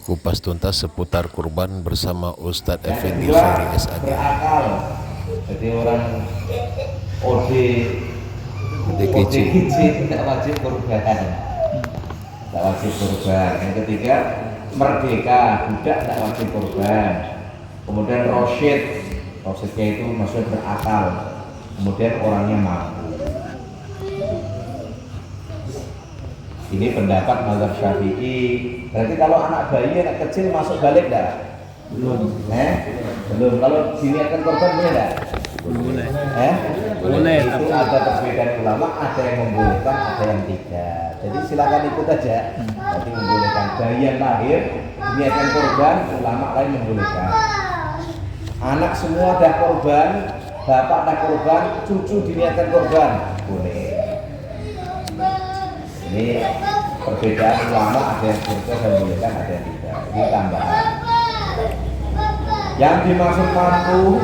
kupas tuntas seputar kurban bersama Ustadz Effendi Khairi SAG. Berakal. Jadi orang ODGJ tidak wajib kurban. Tidak wajib kurban. Yang ketiga, merdeka, budak tidak wajib kurban. Kemudian rosyidnya itu maksudnya berakal. Kemudian orangnya mampu. Ini pendapat mazhab Syafi'i. Berarti kalau anak bayi, anak kecil masuk balik enggak? Belum. Belum. Kalau diniatkan korban boleh enggak? Boleh. Boleh. Itu ada perbedaan ulama, ada yang membolehkan, ada yang tidak. Jadi silakan ikut aja. Berarti membolehkan bayi yang lahir diniatkan korban, ulama lain membolehkan. Anak semua dah korban, bapak dah korban, cucu diniatkan korban, boleh. Ini perbedaan ulama, ada yang membolehkan, ada yang tidak. Ini tambahan. Yang dimaksud mampu,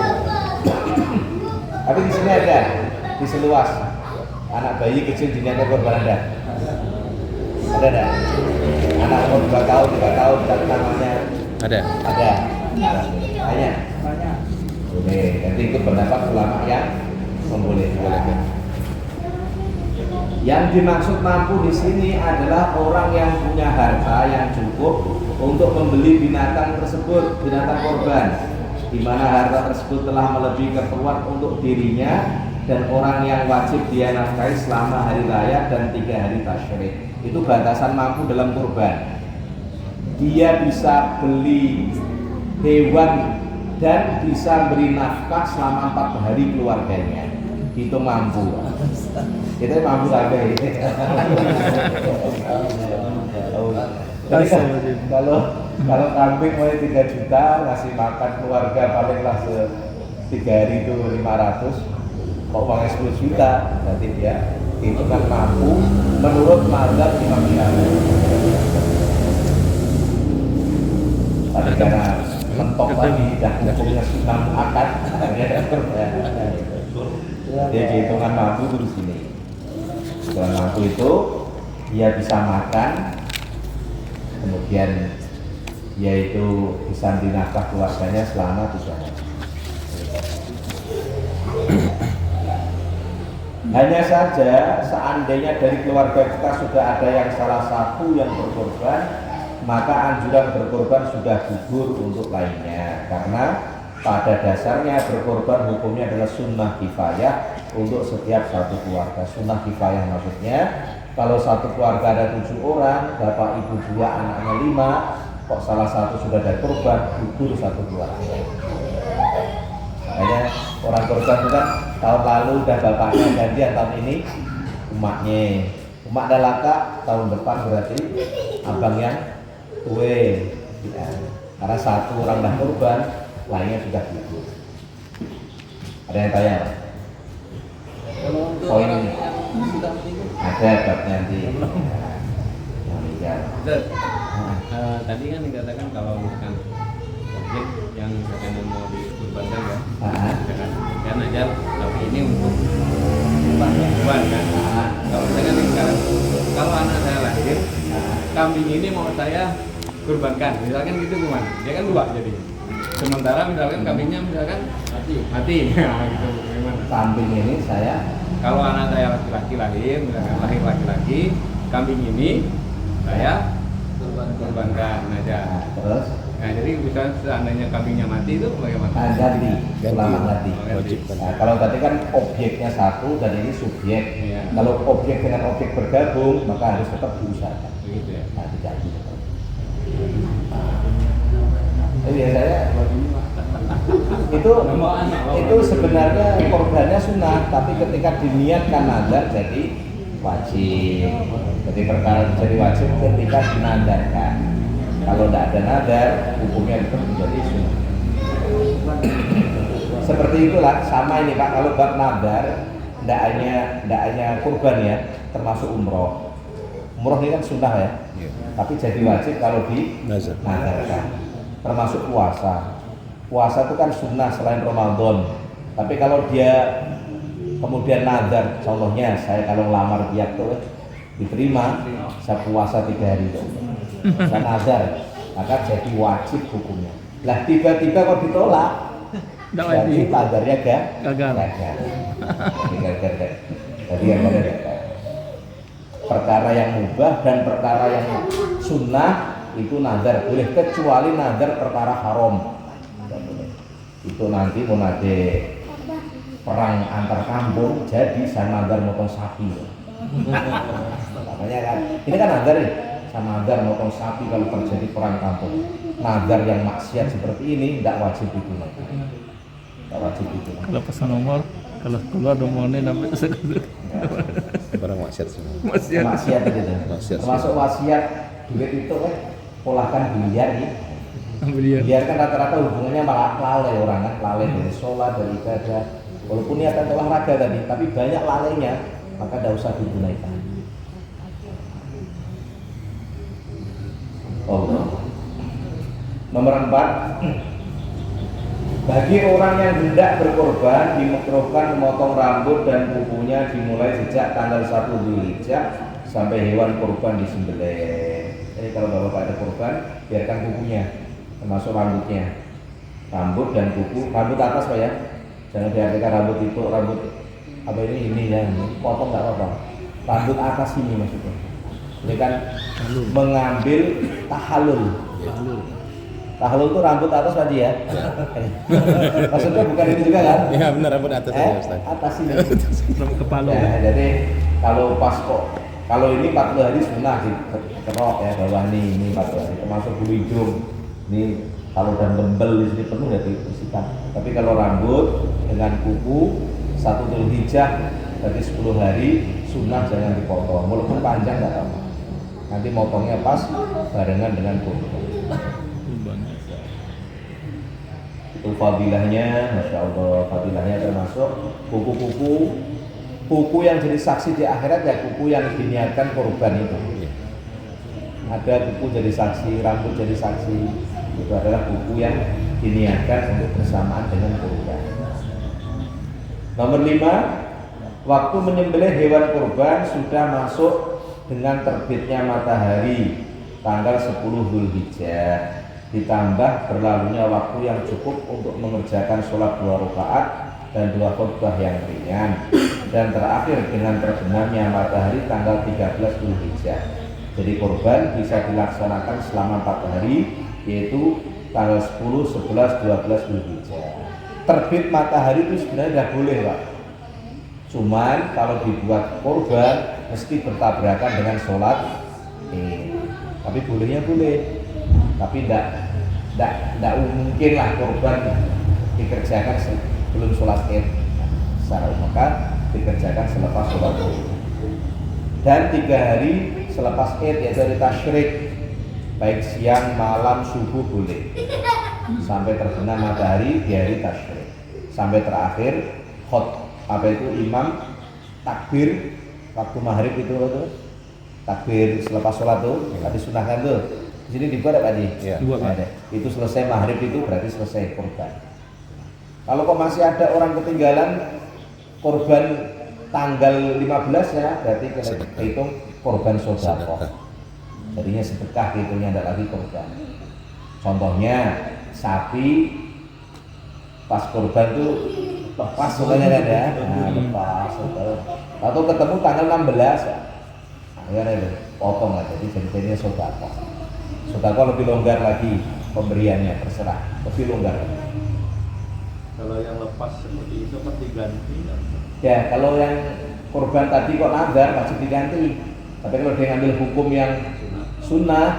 tapi di sini ada, di seluas anak bayi kecil diniatkan korban ada. Ada enggak? Anak umur 2 tahun, 3 tahun, namanya ada. Ada. Banyak. Boleh. Jadi itu pendapat ulama yang membolehkan. Yang dimaksud mampu di sini adalah orang yang punya harta yang cukup untuk membeli binatang tersebut, binatang korban, di mana harta tersebut telah melebihi keperluan untuk dirinya dan orang yang wajib dia nafkahi selama hari raya dan 3 hari tasyrik. Itu batasan mampu dalam kurban. Dia bisa beli hewan dan bisa beri nafkah selama 4 hari keluarganya. Itu mampu. Kita mampu sampai ini. Kalau kambing mulai 3 juta ngasih makan keluarga palinglah 3 hari itu 500, kok uangnya 10 juta, berarti dia itu kan mampu menurut mazhab Imam Syafi'i. Tapi karena mentok lagi dan hukumnya sunnah akad, dia hitungan mampu itu di sini. Hitungan mampu itu dia bisa makan, kemudian yaitu bisa dinafkah keluarganya selama 3 hari. Hanya saja seandainya dari keluarga kita sudah ada yang salah satu yang berkorban, maka anjuran berkorban sudah gugur untuk lainnya, karena pada dasarnya berkorban hukumnya adalah sunnah kifayah untuk setiap satu keluarga. Sunnah kifayah maksudnya kalau satu keluarga ada 7 orang, bapak ibu 2, anaknya 5, kok salah satu sudah ada korban, gugur satu keluarga. Makanya orang korban itu kan tahun lalu udah bapaknya gantian, tahun ini umak dalaka, tahun depan berarti abang yang kue ya. Karena satu orang dah korban, lainnya sudah gugur. Ada yang tanya? Poin ini ada babnya nanti. Tadi kan dikatakan kalau misalkan objek yang katanya mau dikurbankan kan aja, tapi ini untuk kurban kan. Kalau misalkan sekarang, kalau anak saya lahir, kambing ini mau saya kurbankan, misalkan gitu gimana? Dia kan 2 jadi. Sementara misalkan kambingnya misalkan mati, nah, gitu gimana? Kambing ini saya, kalau anak saya laki-laki lahir, misalkan lahir laki-laki, kambing ini saya kurbankan aja. terus Nah, jadi misalnya seandainya kambingnya mati itu bagaimana? ganti, ulama ganti. Wajib. Nah, kalau tadi kan objeknya satu dan ini subjek. Iya. Kalau objek dengan objek bergabung, maka harus tetap diusahakan. Begitu ya. Nah, tidak gitu. Biasanya itu sebenarnya korbannya sunnah, tapi ketika diniatkan nazar jadi wajib. Jadi perkara jadi wajib ketika dinadarkan. Kalau tidak ada nadar, hukumnya itu menjadi sunnah. Seperti itulah sama ini Pak. Kalau bab nadar, tidak hanya kurban ya, termasuk umroh. Umroh ini kan sunnah ya, tapi jadi wajib kalau dinadarkan. Termasuk puasa. Puasa itu kan sunnah selain Ramadan. Tapi kalau dia kemudian nazar, contohnya saya kalau ngelamar dia tuh diterima, saya puasa 3 hari itu. Saya nazar maka jadi wajib hukumnya. Lah tiba-tiba kok ditolak, jadi nadarnya gagal. Jadi gagal. Perkara yang mubah dan perkara yang sunnah itu nadar boleh, kecuali nadar perkara haram. Itu nanti mau nade perang antar kampung, jadi saya nadar motong sapi. Makanya kan, ini kan nadar nih, saya nadar motong sapi kalau terjadi perang kampung. Nadar yang maksiat seperti ini tidak wajib ditunaikan. Tidak wajib ditunaikan. Kalau pesan nomor, kalau keluar nomornya namanya Barang maksiat semua. Maksiat gitu. Maksiat. Termasuk wasiat duit itu kan polahkan biliar ya. Biliar kan rata-rata hubungannya malah lalai orang kan, lalai dari sholat, dari ibadah. Walaupun niatan olahraga tadi, tapi banyak lalainya, maka tidak usah ditunaikan. Nomor 4, bagi orang yang hendak berkorban dimakruhkan memotong rambut dan kukunya dimulai sejak tanggal 1 Dzulhijjah sampai hewan kurban disembelih. Jadi kalau bapak ada kurban, biarkan kukunya, termasuk rambutnya, rambut dan kuku, rambut atas pak ya, jangan diartikan rambut itu rambut apa ini ya, potong nggak apa-apa, rambut atas ini maksudnya. Ini kan mengambil tahalul. Tahlul itu rambut atas Pak Haji ya? Maksudnya bukan itu juga kan? Iya benar, rambut atas ya Ustaz. Atas ini. rambut kepala. Ya, jadi kalau pas kok, kalau ini 40 hari sunnah dikerok ya bawah ini 40 hari, termasuk bulu hidung. Ini kalau dan gembel di sini penuh ya dibersihkan. Tapi kalau rambut dengan kuku 1 Dzulhijjah berarti 10 hari sunnah jangan dipotong. Walaupun panjang nggak apa-apa. Nanti motongnya pas barengan dengan kurban. Itu fadilahnya, masya Allah, fadilahnya termasuk kuku yang jadi saksi di akhirat ya, kuku yang diniatkan korban itu. Ada kuku jadi saksi, rambut jadi saksi, itu adalah kuku yang diniatkan untuk bersamaan dengan korban. Nomor 5, waktu menyembelih hewan korban sudah masuk dengan terbitnya matahari tanggal 10 Dzulhijjah. Ditambah berlalunya waktu yang cukup untuk mengerjakan sholat 2 rakaat dan 2 khutbah yang ringan, dan terakhir dengan terbenamnya matahari tanggal 13 Dzulhijjah. Jadi kurban bisa dilaksanakan selama 4 hari, yaitu tanggal 10, 11, 12 Dzulhijjah. Terbit matahari itu sebenarnya tidak boleh Pak, cuman kalau dibuat kurban mesti bertabrakan dengan sholat tapi bolehnya boleh, tapi tidak mungkin lah kurban dikerjakan sebelum sholat id. Secara umum dikerjakan selepas sholat id, dan 3 hari selepas id yaitu hari tasyrik, baik siang, malam, subuh boleh sampai terbenam matahari di hari tasyrik, sampai terakhir apa itu imam takbir waktu maghrib itu takbir selepas sholat tuh tadi sunahkan tuh. Di sini dibuat Pak Haji? Ya. Itu selesai maghrib itu berarti selesai kurban. Kalau kok masih ada orang ketinggalan kurban tanggal 15 ya, berarti kita hitung kurban sedekah. Jadinya sedekah hitungnya, tidak lagi kurban. Contohnya sapi pas kurban tuh lepas sebenarnya kan ya, lepas atau ketemu tanggal 16 ya, akhirnya potong lah, jadi jadinya sedekah. Sedekah lebih longgar lagi pemberiannya, terserah, lebih longgar. Kalau yang lepas seperti itu pasti diganti. Ya, kalau yang kurban tadi kok nadar wajib diganti. Tapi kalau dia ngambil hukum yang sunnah,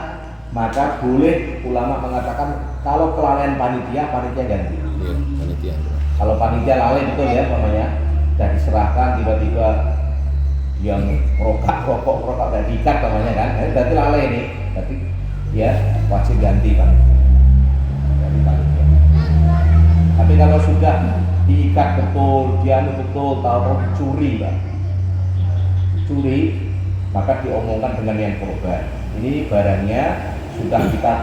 maka boleh ulama mengatakan kalau kelalaian panitia ganti. Iya, panitia. Kalau panitia lalai betul ya, namanya, dan diserahkan tiba-tiba yang rokok dan diikat namanya kan, berarti lalai ini, berarti ya wajib ganti Pak. Ganti panitia. Tapi kalau sudah diikat betul, dianu betul, tahu curi Pak, curi, maka diomongkan dengan yang korban. Ini barangnya sudah kita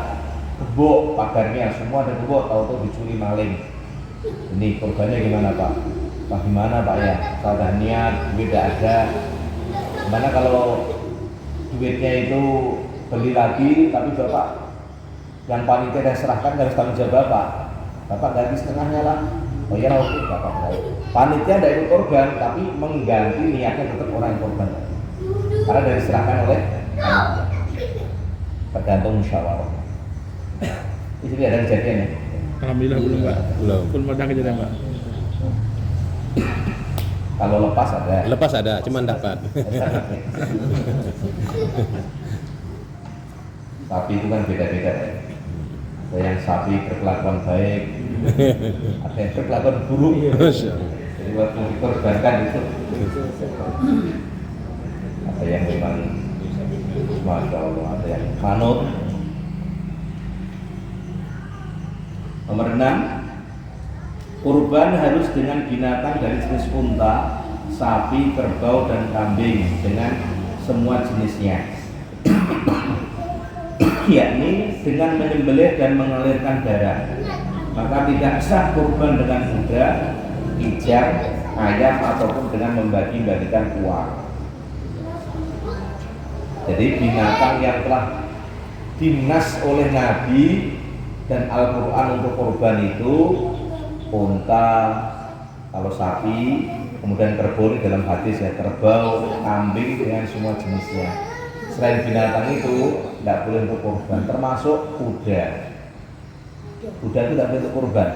gebok, pagarnya semua ada gebok, tahu dicuri maling. Ini korbannya gimana Pak? Pak gimana Pak ya? Saya niat, duit tidak ada. Gimana kalau duitnya itu beli lagi, tapi Bapak Yang panitia yang serahkan harus tanggung jawab bapak. Bapak ganti setengahnya lah. Oh iya, oke, bapak tahu. Panitia tidak ikut korban, tapi mengganti niatnya tetap orang yang korban. Karena dari diserahkan oleh panitia. Tergantung musyawarah. Di sini ada kejadian ya. Alhamdulillah belum Pak. Belum ada kejadian Pak. Kalau lepas ada. Lepas ada, cuman dapat. Sapi itu kan beda-beda ya. Ada yang sapi berkelakuan baik, ada yang berkelakuan buruk. Jadi waktu dikorbankan itu ada yang memang Masya Allah, ada yang manut. Nomor 6, kurban harus dengan binatang dari jenis unta, sapi, kerbau, dan kambing dengan semua jenisnya. Yakni dengan menyembelih dan mengalirkan darah. Maka tidak sah kurban dengan kuda, kijang, ayam ataupun dengan membagi-bagikan uang. Jadi binatang yang telah dinas oleh Nabi dan Al-Quran untuk kurban itu unta, kalau sapi, kemudian kerbau dalam hadis ya, kerbau, kambing dengan semua jenisnya. Selain binatang itu tidak boleh untuk kurban, termasuk kuda. Kuda itu tidak boleh untuk kurban.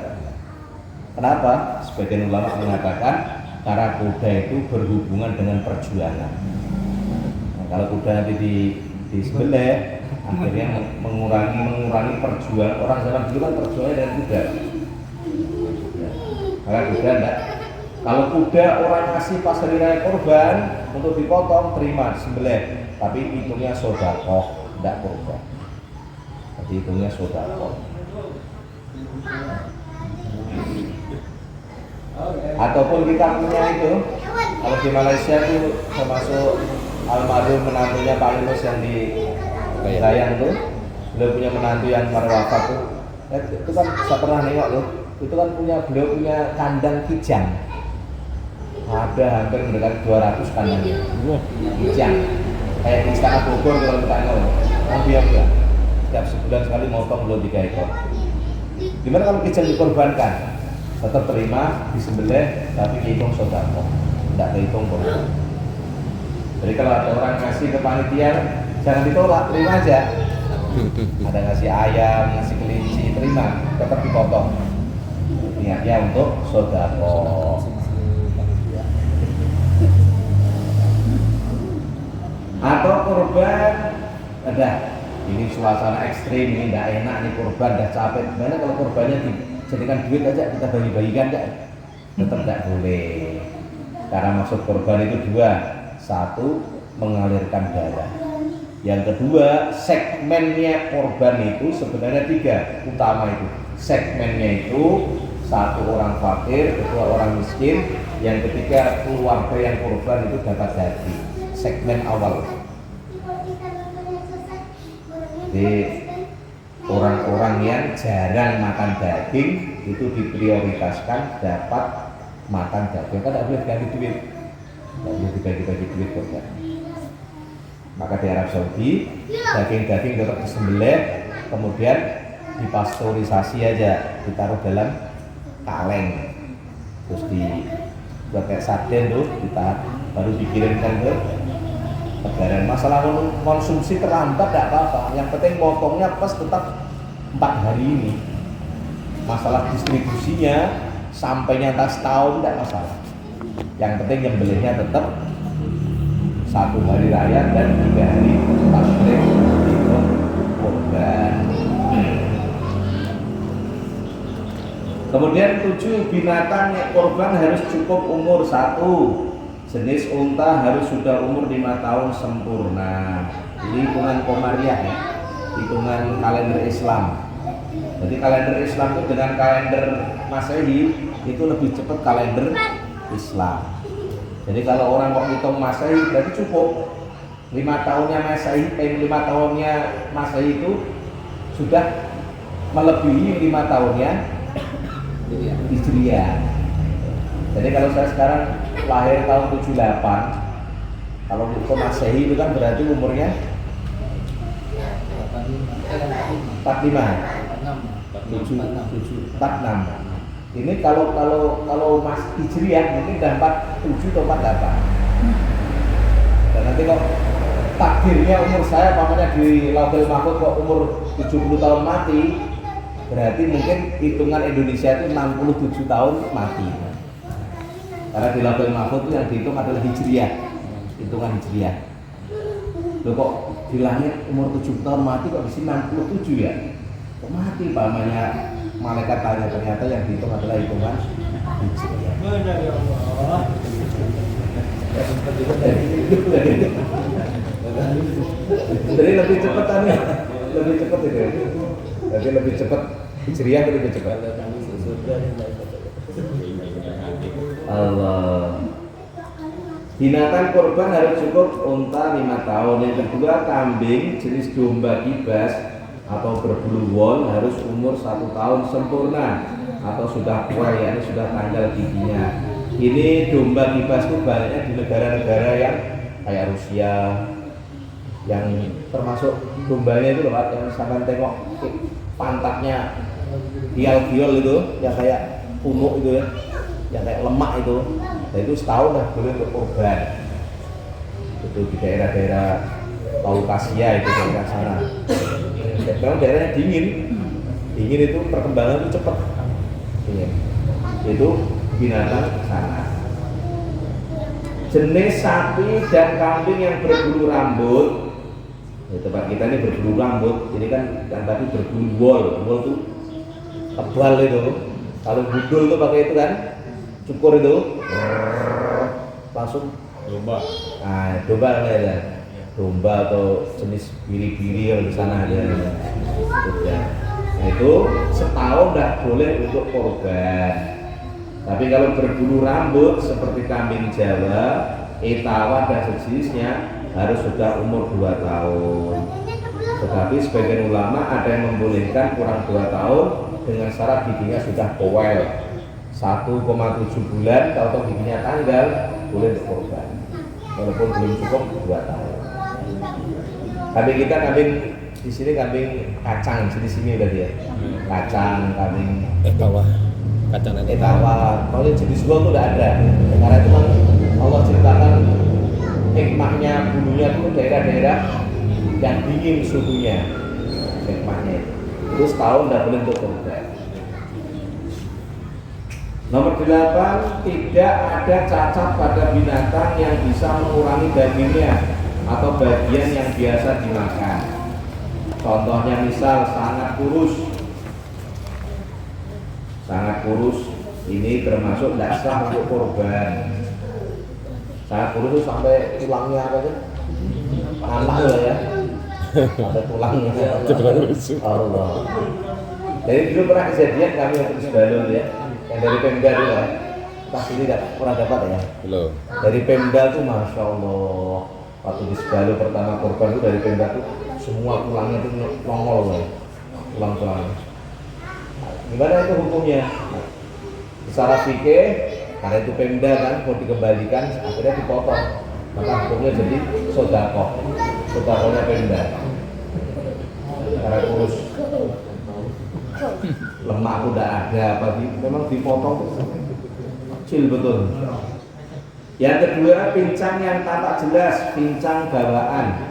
Kenapa? Sebagian ulama mengatakan karena kuda itu berhubungan dengan perjuangan. Nah, kalau kuda nanti disembelih, akhirnya mengurangi perjuangan. Orang zaman dulu kan perjuangan dengan kuda. Karena kuda enggak. Kalau kuda orang ngasih pas hari raya kurban untuk dipotong, terima disembelih. Tapi hitungnya sodakoh, tidak kurban. Jadi hitungnya sodakoh. Ataupun kita punya itu, kalau di Malaysia itu termasuk almarhum menantunya Pak Yunus yang di Gayang tuh, beliau punya menantu yang baru wafat tuh. Itu kan saya pernah nengok loh. Itu kan beliau punya kandang kijang. Ada hampir mendekati 200 kandangnya. Kijang. Kayak di Istana Bogor kalau kita nengok. Biar setiap sebulan sekali motong belum 3 ekor. Gimana kalau kijang dikorbankan? Tetap terima, disembelih, tapi dihitung sedekah, tidak dihitung kurban. Jadi kalau ada orang ngasih ke panitia, jangan ditolak, terima aja. Ada ngasih ayam, ngasih kelinci, terima, tetap dipotong. Niatnya untuk sedekah. Atau kurban, ada. Ini suasana ekstrim, ini tidak enak, ini kurban, dah capek. Gimana kalau kurbannya dijadikan duit aja, kita bagi-bagikan kan? Tetap tidak boleh. Karena maksud kurban itu dua. Satu, mengalirkan darah. Yang kedua, segmennya kurban itu sebenarnya 3 utama itu. Segmennya itu, 1 orang fakir, 2 orang miskin, yang ketiga keluarga yang kurban itu dapat daging. Segmen awal. Jadi orang-orang yang jarang makan daging itu diprioritaskan dapat makan daging. Kan tidak boleh ganti duit, tidak boleh dibagi-bagi duit kurban. Maka di Arab Saudi daging-daging tetap disembelih, kemudian dipasteurisasi aja, ditaruh dalam kaleng, terus dibuat kayak sarden tuh, baru dikirimkan ke lebaran. Masalah konsumsi terlambat tidak apa-apa, yang penting potongnya pas tetap 4 hari ini. Masalah distribusinya sampainya tas tahun tidak masalah. Yang penting nyembelihnya tetap 1 hari raya dan 3 hari tasrik itu kurban. Kemudian 7, binatang yang kurban harus cukup umur 1. Jenis unta harus sudah umur 5 tahun sempurna. Ini hitungan Komariah ya, hitungan kalender Islam. Jadi kalender Islam itu dengan kalender Masehi itu lebih cepat kalender Islam. Jadi kalau orang mau hitung Masehi berarti cukup 5 tahunnya Masehi, 5 tahunnya Masehi itu sudah melebihi 5 tahunnya Hijriah. Jadi kalau saya sekarang lahir tahun 78, kalau itu Masehi itu kan berarti umurnya 45 45. 46. Ini kalau Mas Hijriah mungkin udah 47 atau 48. Dan nanti kok takdirnya umur saya pamannya di Lauhul Mahfuz kok umur 70 tahun mati, berarti mungkin hitungan Indonesia itu 67 tahun mati. Karena di Lauhul Mahfuz itu yang dihitung adalah Hijriah, hitungan Hijriah. Loh kok di langit umur 70 tahun mati kok di sini 67 ya? Kok mati pamannya malaikat tanya, ternyata yang dihitung adalah hitungan Hijriah. Jadi lebih cepat tanya, lebih cepat itu. Jadi lebih cepat Hijriah lebih cepat. Allah. Binatang kurban harus cukup unta 5 tahun. Yang kedua, kambing jenis domba kibas atau berbulu wol harus umur 1 tahun sempurna atau sudah kuai, yakni sudah tanggal giginya. Ini domba kibas itu banyaknya di negara-negara yang kayak Rusia, yang termasuk dombanya itu loh Pak, yang sampai tengok pantatnya gial-gial itu, yang kayak punuk itu ya, yang kayak lemak itu. Nah itu setahun lah boleh untuk kurban. Itu di daerah-daerah Kaukasia itu daerah sana. Memang daerahnya dingin itu perkembangan itu cepat. Ya. Itu binatang sana. Jenis sapi dan kambing yang berbulu rambut. Ya, tempat kita ini berbulu rambut. Ini kan tadi berbulu wol itu tebal itu. Kalau budul itu pakai itu kan, cukur itu. Langsung domba. Nah, domba namanya ya. Domba atau jenis biri-biri yang di sana ada. Nah itu setahun dah boleh untuk kurban. Tapi kalau berbulu rambut seperti kambing Jawa, etawa dan sejenisnya harus sudah umur 2 tahun. Tetapi sebagian ulama ada yang membolehkan kurang 2 tahun dengan syarat giginya sudah kowel 1,7 bulan. Kalau giginya tanggal boleh dikorban, walaupun belum cukup 2 tahun. Kambing kita di sini kambing kacang, di sini udah dia kacang, kambing Etawa. Kacang dan etawa. Kalau jenis gua tuh udah ada, karena itu kan Allah ceritakan hikmahnya bulunya itu daerah-daerah yang dingin suhunya, hikmahnya itu setahun udah boleh untuk kurban. Nomor 8, tidak ada cacat pada binatang yang bisa mengurangi dagingnya atau bagian yang biasa dimakan. Contohnya misal sangat kurus, ini termasuk tidak sah untuk kurban. Sangat kurus itu sampai tulangnya apa itu? Anak lah ya, sampai tulangnya. Allah. Jadi dulu pernah kejadian kami waktu di Balul ya, yang dari Pemda dulu ya. Pas ini tidak pernah dapat ya. Belum. Dari Pemda tuh masya Allah. Waktu di Sebalu pertama korban itu dari Pemda tuh semua tulangnya itu nongol loh, tulang-tulangnya. Gimana itu hukumnya? Secara fikih, karena itu Pemda kan mau dikembalikan, akhirnya dipotong. Maka hukumnya jadi sodakohnya Pemda. Karena kurus, lemak udah ada, memang dipotong kecil betul. Yang kedua, pincang yang tampak jelas, pincang bawaan.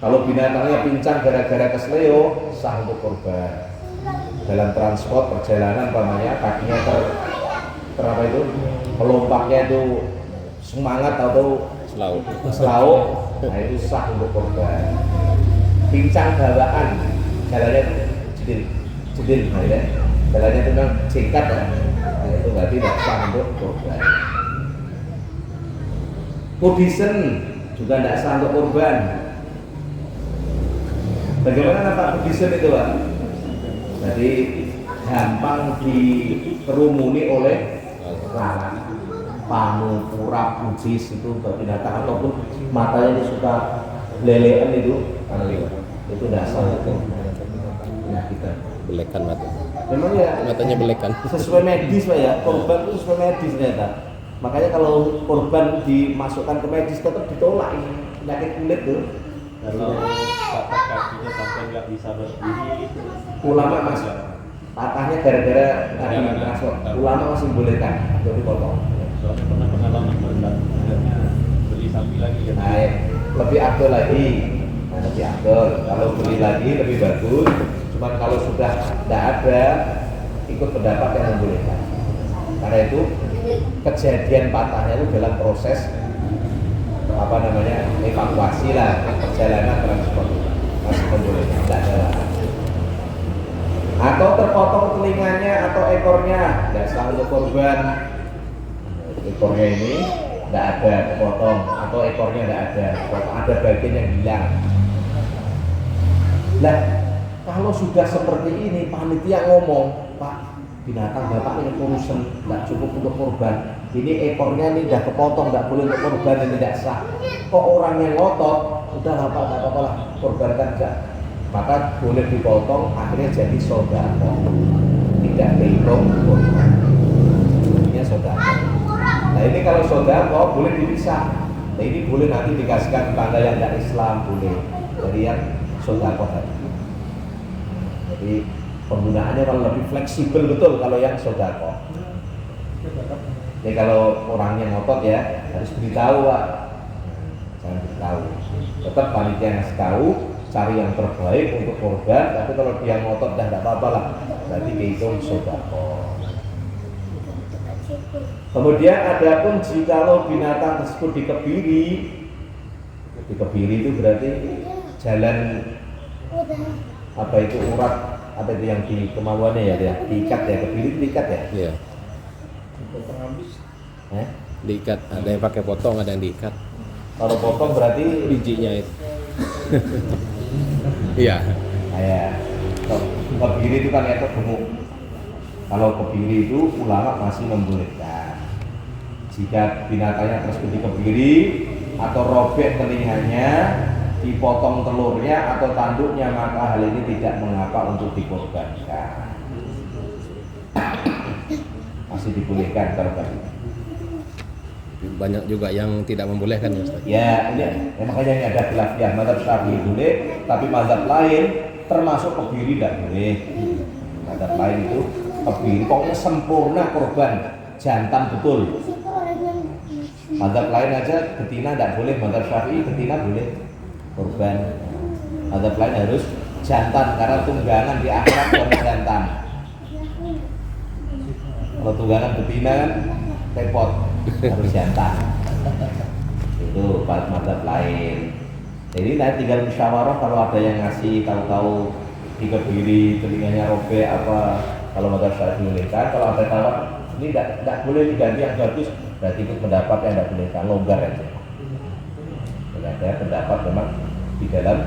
Kalau binatangnya pincang gara-gara kesleo, sah untuk kurban. Dalam transport perjalanan pamannya kakinya apa itu, pelompaknya itu semangat atau selauk, nah itu sah untuk kurban. Pincang bawaan, jalannya jedil, nah ya, jalannya itu memang singkat ya, nah, itu berarti tidak sah untuk kurban. Kudisen juga tidak sah untuk kurban. Bagaimana nampak kudisen itu Pak? Jadi gampang dikerumuni oleh lalat, panu, kurap, bujis itu binatang ataupun matanya ini suka lelean itu tidak sah untuk kita. Belekan mata. Memang ya Matanya belekan. sesuai medis Pak ya, korban itu sesuai medis ternyata. Makanya kalau korban dimasukkan ke medis tetap ditolak ini penyakit kulit tuh. Kalau patah kakinya sampai nggak bisa berdiri itu. Ulama mas, patahnya gara-gara tadi transport. Ulama masih bolehkan untuk dipotong. Soalnya pernah pengalaman berat, akhirnya beli sapi lagi kan. Nah, lebih afdol lagi. Nah, lebih afdol. Kalau beli lagi lebih bagus. Cuman kalau sudah tidak ada, ikut pendapat yang membolehkan. Karena itu kejadian patahnya itu dalam proses evakuasi lah, perjalanan transport masih membolehkan, tidak ada. Atau terpotong telinganya atau ekornya, tidak sah untuk korban. Ekornya ini tidak ada terpotong atau ekornya tidak ada bagian yang hilang. Nah, kalau sudah seperti ini, panitia ngomong, Pak, binatang bapak ini urusan, tidak cukup untuk korban. Ini ekornya ini sudah kepotong, tidak boleh untuk korban, ini tidak sah. Kok orang yang ngotot, udah lah Pak, tidak apa-apa lah, korbankan saja. Maka boleh dipotong, akhirnya jadi sodako, tidak dihitung korban. Ini sodako. Nah ini kalau sodako boleh dipisah. Nah ini boleh nanti dikasihkan tanda yang tidak Islam, boleh. Jadi yang sodako tadi. Jadi penggunaannya kalau lebih fleksibel betul kalau yang sodako. Jadi kalau orangnya ngotot ya harus beritahu Pak. Jangan beritahu. Tetap panitia ngasih tahu, cari yang terbaik untuk korban. Tapi kalau dia ngotot dah tidak apa-apa lah. Berarti dihitung sodako. Kemudian adapun jikalau binatang tersebut dikebiri itu berarti jalan apa itu urat apa itu yang di kemauannya ya dia diikat ya, kebiri itu diikat ya. Iya. Diikat, ada yang pakai potong, ada yang diikat. Kalau potong berarti Bijinya itu. Iya. kayak kebiri itu kan itu gemuk. Kalau kebiri itu ulama masih membolehkan. Jika binatangnya tersebut dikebiri atau robek telinganya, dipotong telurnya atau tanduknya, maka hal ini tidak mengapa untuk dikorbankan. Masih dibolehkan kalau tadi. Banyak juga yang tidak membolehkan ya Ustaz. Ya, ini makanya ini ada khilafiyah. Mazhab Syafi'i boleh, tapi mazhab lain termasuk kebiri tidak boleh. Mazhab lain itu kebiri pokoknya sempurna korban, jantan betul. Mazhab lain aja betina tidak boleh, mazhab Syafi'i betina boleh korban. Mazhab lain harus jantan karena tunggangan di akhirat harus jantan. Kalau tunggangan betina kan repot, harus jantan. Itu mazhab lain. Jadi nanti tinggal musyawarah kalau ada yang ngasih tahu-tahu dikebiri telinganya robek apa, kalau mazhab Syafi'i bolehkan. Kalau ada tawar ini tidak boleh diganti yang bagus, berarti itu pendapat yang tidak bolehkan, longgar aja. Ada pendapat memang di dalam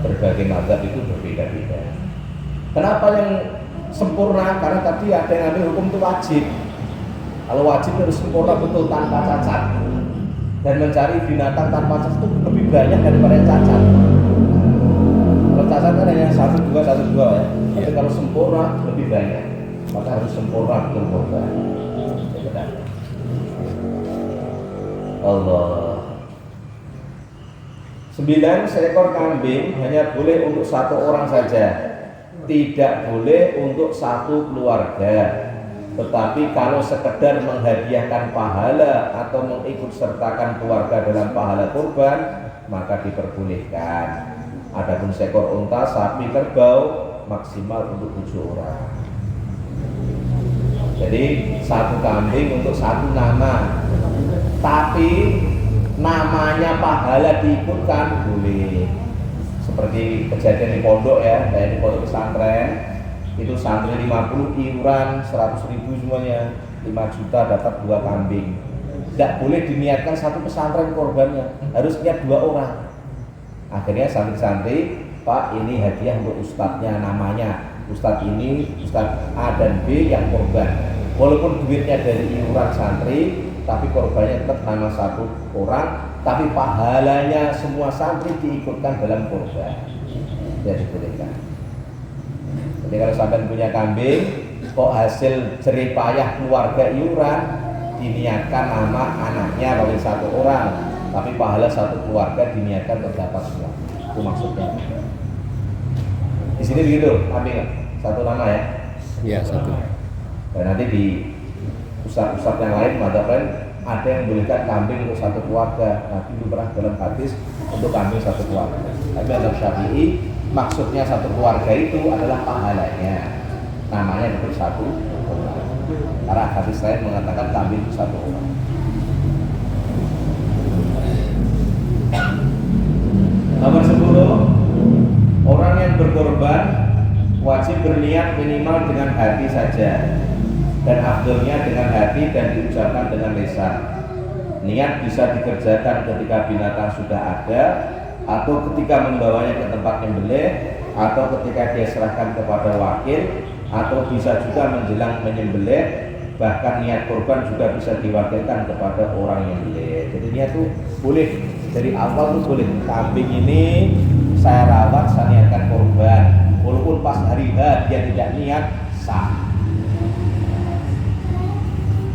berbagai mazhab itu berbeda-beda. Kenapa yang sempurna? Karena tadi ada yang ambil hukum itu wajib. Kalau wajib harus sempurna betul tanpa cacat. Dan mencari binatang tanpa cacat itu lebih banyak daripada yang cacat. Kalau cacat kan hanya satu dua ya. Tapi kalau sempurna lebih banyak. Maka harus sempurna betul korban. Allah. 9 seekor kambing hanya boleh untuk satu orang saja, tidak boleh untuk satu keluarga. Tetapi kalau sekedar menghadiahkan pahala atau mengikutsertakan keluarga dalam pahala kurban, maka diperbolehkan. Adapun seekor unta, sapi, kerbau maksimal untuk 7 orang. Jadi satu kambing untuk satu nama, tapi namanya pahala diikutkan boleh. Seperti kejadian di pondok ya, kayak di pondok pesantren itu santri 50 iuran 100.000 semuanya, 5 juta dapat 2 kambing. Tidak boleh diniatkan satu pesantren korbannya, harus niat 2 orang. Akhirnya santri-santri, Pak ini hadiah untuk ustadznya, namanya ustadz ini, ustadz A dan B yang korban. Walaupun duitnya dari iuran santri, tapi korbannya tetap nama satu orang, tapi pahalanya semua santri diikutkan dalam korban. Ya dibolehkan. Jadi kalau sampai punya kambing, kok hasil jeripayah keluarga iuran, diniatkan nama anaknya bagi satu orang, tapi pahala satu keluarga diniatkan terdapat semua. Itu maksudnya. Di sini begitu, kambing satu nama ya. Ya, satu. Dan nanti di ustadz-ustadz yang lain, madzhab lain ada yang bolehkan kambing untuk satu keluarga. Nanti itu pernah dalam hadis untuk kambing satu keluarga. Tapi madzhab Syafi'i maksudnya satu keluarga itu adalah pahalanya. Namanya itu satu orang. Karena hadis lain mengatakan kambing itu satu orang. Nomor 10, orang yang berkorban wajib berniat minimal dengan hati saja, dan afdolnya dengan hati dan diucapkan dengan lisan. Niat bisa dikerjakan ketika binatang sudah ada, atau ketika membawanya ke tempat menyembelih, atau ketika dia serahkan kepada wakil, atau bisa juga menjelang menyembelih. Bahkan niat korban juga bisa diwakilkan kepada orang yang menyembelih. Jadi niat itu boleh dari awal tuh boleh. Kambing ini saya rawat, saya niatkan korban. Walaupun pas hari H dia tidak niat, sah.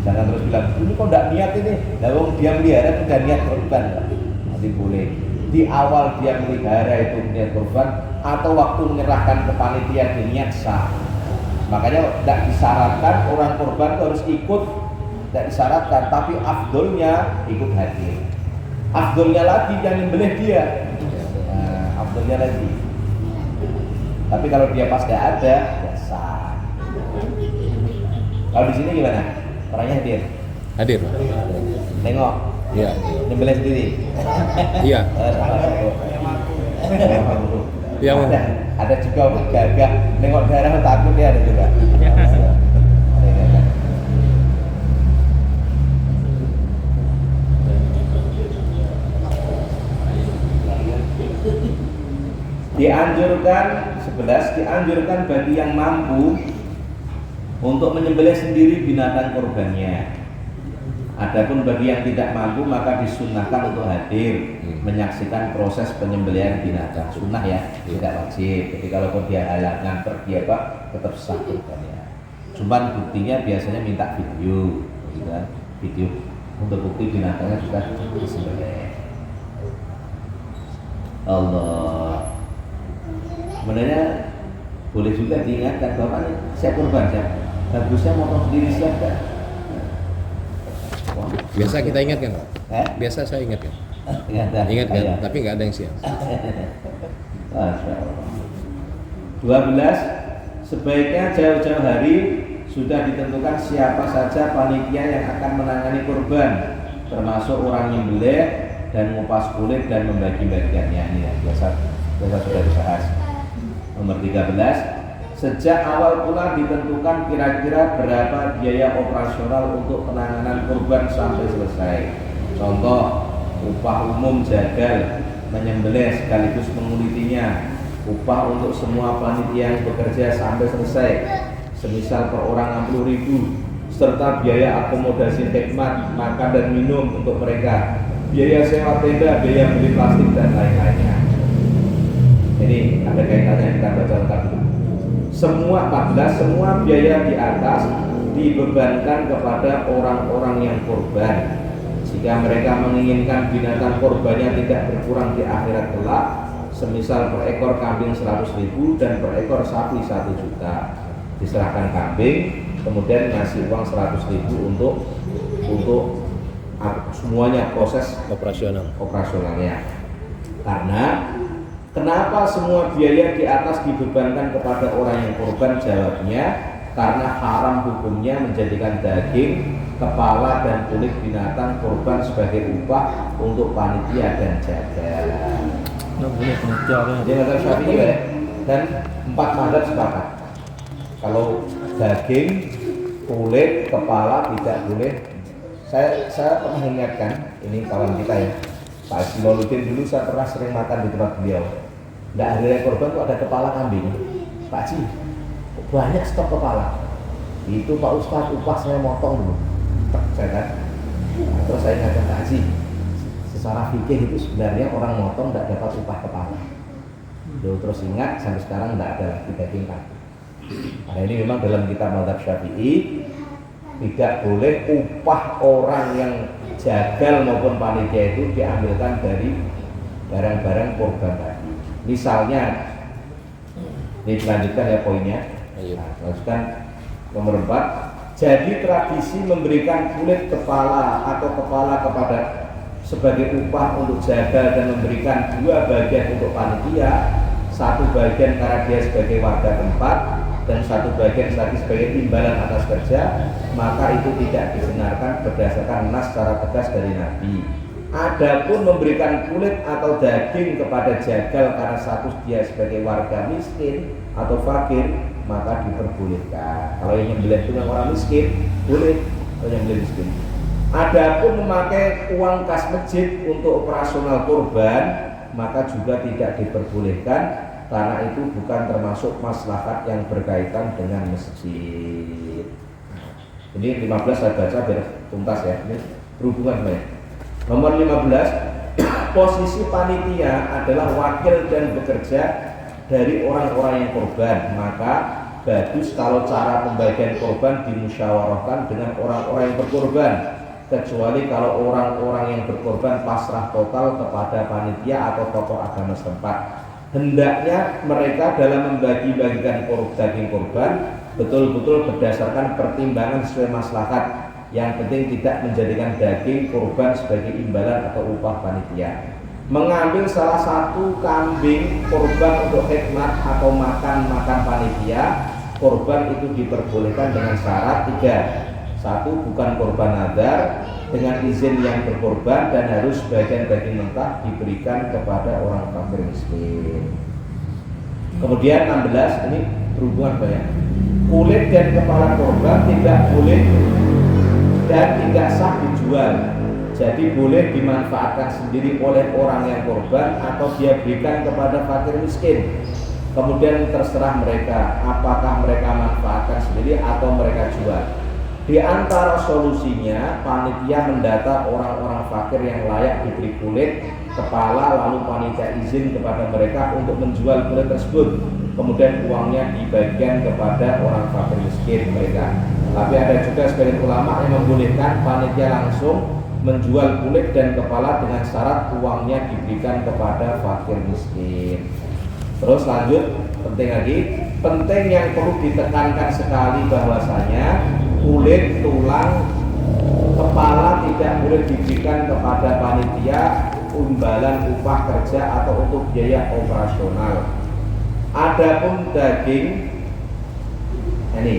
Jangan terus bilang, ini kok tidak niat ini? Nah, dia melihara itu tidak niat korban. Nanti boleh. Di awal dia melihara itu niat korban, atau waktu menyerahkan ke panitia dia niat sah. Makanya tidak disyaratkan orang korban itu harus ikut, tidak disyaratkan, tapi afdolnya ikut hadir. Afdolnya lagi yang nyembelih dia. Nah, afdolnya lagi. Tapi kalau dia pas tidak ada, ya sah. Kalau di sini gimana? Orangnya hadir. Hadir. Tengok. Iya. Nyembelih sendiri. Iya. Yang ada juga gagah nengok darah takut ya, ada juga. Dianjurkan 11, dianjurkan bagi yang mampu untuk menyembelih sendiri binatang korbannya. Adapun bagi yang tidak mampu maka disunnahkan untuk hadir menyaksikan proses penyembelihan binatang. Sunnah ya, tidak wajib. Jadi kalaupun dia halangan pergi apa, tetap sah korbannya. Cuman buktinya biasanya minta video, gitu kan? Video untuk bukti binatangnya sudah disembelih. Allah. Sebenarnya boleh juga diingatkan bahwa saya korban, saya bagusnya motong sendiri siapa? biasa kita ingatkan, Pak. Biasa saya ingatkan. Ingatkan, Ayo. tapi nggak ada yang siap. 12, sebaiknya jauh-jauh hari sudah ditentukan siapa saja panitia yang akan menangani kurban, termasuk orang nyembelih dan ngupas kulit dan membagi-bagiannya. Ini ya, biasa sudah dibahas. Nomor 13, sejak awal pula ditentukan kira-kira berapa biaya operasional untuk penanganan kurban sampai selesai. Contoh, upah umum jagal, menyembelih sekaligus mengulitinya, upah untuk semua panitia yang bekerja sampai selesai, semisal per orang 60.000, serta biaya akomodasi khidmat, makan dan minum untuk mereka, biaya sewa tenda, biaya beli plastik dan lain-lainnya. Ini ada kaitannya, kita baca lengkap dulu. Semua 14, semua biaya di atas dibebankan kepada orang-orang yang kurban. Jika mereka menginginkan binatang kurbannya tidak berkurang di akhirat kelak, semisal per ekor kambing 100.000 dan per ekor sapi 1 juta, diserahkan kambing, kemudian ngasih uang 100.000 untuk semuanya proses operasionalnya. Karena kenapa semua biaya di atas dibebankan kepada orang yang kurban? Jawabnya, karena haram hukumnya menjadikan daging, kepala dan kulit binatang kurban sebagai upah untuk panitia dan jagal. Nggak boleh panitia. Jadi mazhab Syafi'i ya, dan 4 mazhab sepakat. Kalau daging, kulit, kepala tidak boleh. Saya pernah ingatkan, ini kawan kita ya, Pak Haji Mauludin, dulu saya pernah sering makan di tempat beliau. Nggak ada korban tuh ada kepala kambing. Pak Haji, banyak stok kepala. Itu Pak Ustadz, upah saya motong dulu. Saya kan, terus saya ingatkan Pak Haji, secara fikih itu sebenarnya orang motong tidak dapat upah kepala. Terus ingat, sampai sekarang tidak ada lagi daging kambing. Karena ini memang dalam kitab mazhab Syafi'i tidak boleh upah orang yang jagal maupun panitia itu diambilkan dari barang-barang kurban tadi. Misalnya, ini dilanjutkan ya poinnya. Ayo. Nah, lanjutkan nomor 4. Jadi tradisi memberikan kulit kepala atau kepala kepada sebagai upah untuk jagal dan memberikan 2 bagian untuk panitia, 1 bagian karena dia sebagai warga tempat dan 1 bagian lagi sebagai imbalan atas kerja, maka itu tidak dibenarkan berdasarkan nas secara tegas dari Nabi. Adapun memberikan kulit atau daging kepada jagal karena status dia sebagai warga miskin atau fakir, maka diperbolehkan. Kalau yang nyembelih itu orang miskin, boleh. Kalau yang nyembelih miskin. Adapun memakai uang kas masjid untuk operasional kurban, maka juga tidak diperbolehkan karena itu bukan termasuk maslahat yang berkaitan dengan masjid. Ini 15 saya baca biar tuntas ya. Ini berhubungan banyak. Nomor 15, posisi panitia adalah wakil dan bekerja dari orang-orang yang korban. Maka bagus kalau cara pembagian korban dimusyawarahkan dengan orang-orang yang berkorban, kecuali kalau orang-orang yang berkorban pasrah total kepada panitia atau tokoh agama setempat. Hendaknya mereka dalam membagi-bagikan daging korban betul-betul berdasarkan pertimbangan sesuai maslahat. Yang penting tidak menjadikan daging korban sebagai imbalan atau upah panitia. Mengambil salah satu kambing korban untuk khidmat atau makan panitia korban itu diperbolehkan dengan syarat 3. 1. Bukan korban nadar dengan izin yang berkorban dan harus bagian daging mentah diberikan kepada orang fakir miskin. Kemudian 16, ini berhubungan banyak. Kulit dan kepala korban tidak boleh dan tidak sah dijual. Jadi boleh dimanfaatkan sendiri oleh orang yang korban atau dia berikan kepada fakir miskin. Kemudian terserah mereka apakah mereka manfaatkan sendiri atau mereka jual. Di antara solusinya, panitia mendata orang-orang fakir yang layak diberi kulit kepala, lalu panitia izin kepada mereka untuk menjual kulit tersebut. Kemudian uangnya dibagikan kepada orang fakir miskin mereka. Tapi ada juga sebagian ulama yang membolehkan panitia langsung menjual kulit dan kepala dengan syarat uangnya diberikan kepada fakir miskin. Terus lanjut, penting lagi, penting yang perlu ditekankan sekali bahwasanya kulit, tulang, kepala tidak boleh diberikan kepada panitia imbalan upah kerja atau untuk biaya operasional. Adapun daging ini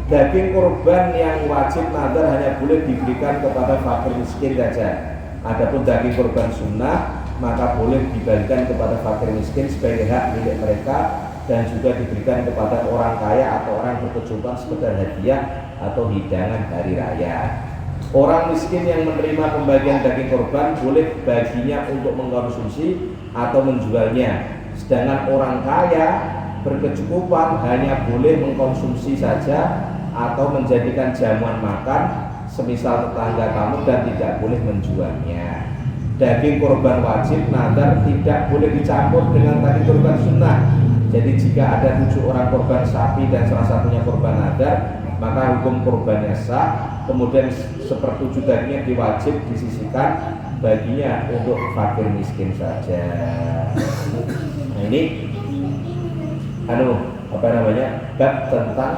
daging kurban yang wajib nadar hanya boleh diberikan kepada fakir miskin saja. Adapun daging kurban sunnah maka boleh dibagikan kepada fakir miskin sebagai hak milik mereka dan juga diberikan kepada orang kaya atau orang berkecukupan sekedar hadiah atau hidangan hari raya. Orang miskin yang menerima pembagian daging kurban boleh baginya untuk mengkonsumsi atau menjualnya. Sedangkan orang kaya berkecukupan hanya boleh mengkonsumsi saja atau menjadikan jamuan makan semisal tetangga tamu dan tidak boleh menjualnya. Daging kurban wajib nadar tidak boleh dicampur dengan daging kurban sunnah. Jadi jika ada 7 orang korban sapi dan salah satunya korban nadar, maka hukum kurbannya sah. Kemudian 1/7 dagingnya diwajib disisihkan baginya untuk fakir miskin saja. Nah ini bab tentang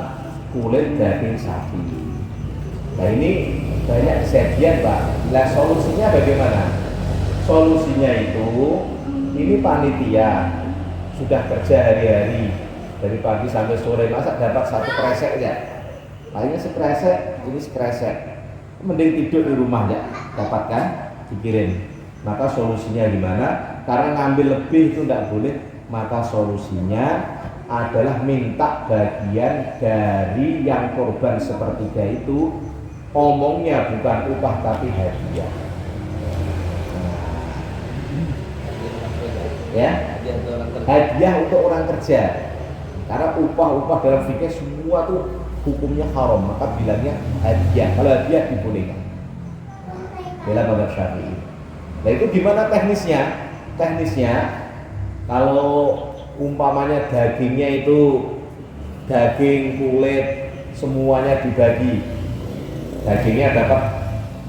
kulit daging sapi. Nah ini banyak kejadian Pak. Nah solusinya bagaimana? Solusinya itu ini panitia sudah kerja hari-hari dari pagi sampai sore, masa dapat 1 kresek ya? Paling sekresek, ini sekresek. Mending tidur di rumah ya, dapatkan dikirim. Maka solusinya gimana? Karena ngambil lebih itu tidak boleh. Maka solusinya adalah minta bagian dari yang korban sepertiga itu, omongnya bukan upah tapi hadiah. Ya, hadiah untuk orang kerja. Karena upah-upah dalam fikih semua tuh hukumnya haram, maka bilangnya hadiah. Kalau hadiah dibolehkan. Bela mazhab Syafi'i. Nah itu gimana teknisnya? Teknisnya kalau umpamanya dagingnya itu daging, kulit, semuanya dibagi. Dagingnya dapat,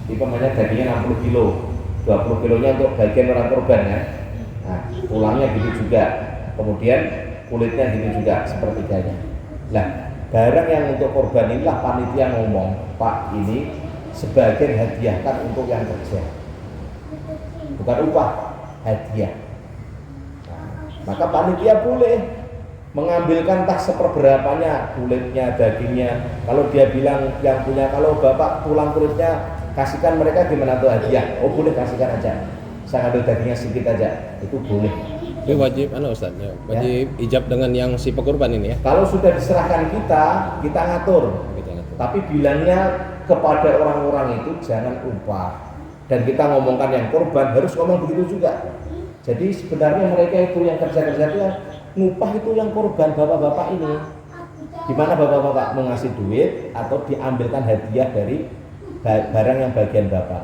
dagingnya 60 kilo, 20 kilonya untuk bagian orang korban ya. Nah, tulangnya gitu juga, kemudian kulitnya gitu juga, sepertiganya. Nah, barang yang untuk korban inilah panitia ngomong, Pak, ini sebagian hadiahkan untuk yang kerja, bukan upah, hadiah. Nah, maka panitia boleh mengambilkan tas seperberapanya, kulitnya, dagingnya. Kalau dia bilang yang punya, kalau bapak tulang kulitnya kasihkan mereka gimana tuh hadiah? Oh boleh, kasihkan aja. Saya ambil dagingnya sedikit aja, itu boleh. Ini wajib, Ustaz, ya, wajib ijab dengan yang si pekorban ini ya. Kalau sudah diserahkan kita ngatur. Tapi bilangnya kepada orang-orang itu jangan upah. Dan kita ngomongkan yang korban harus ngomong begitu juga. Jadi sebenarnya mereka itu yang kerja-kerja itu yang ngupah itu yang korban bapak-bapak ini. Gimana bapak-bapak mau ngasih duit atau diambilkan hadiah dari barang yang bagian bapak?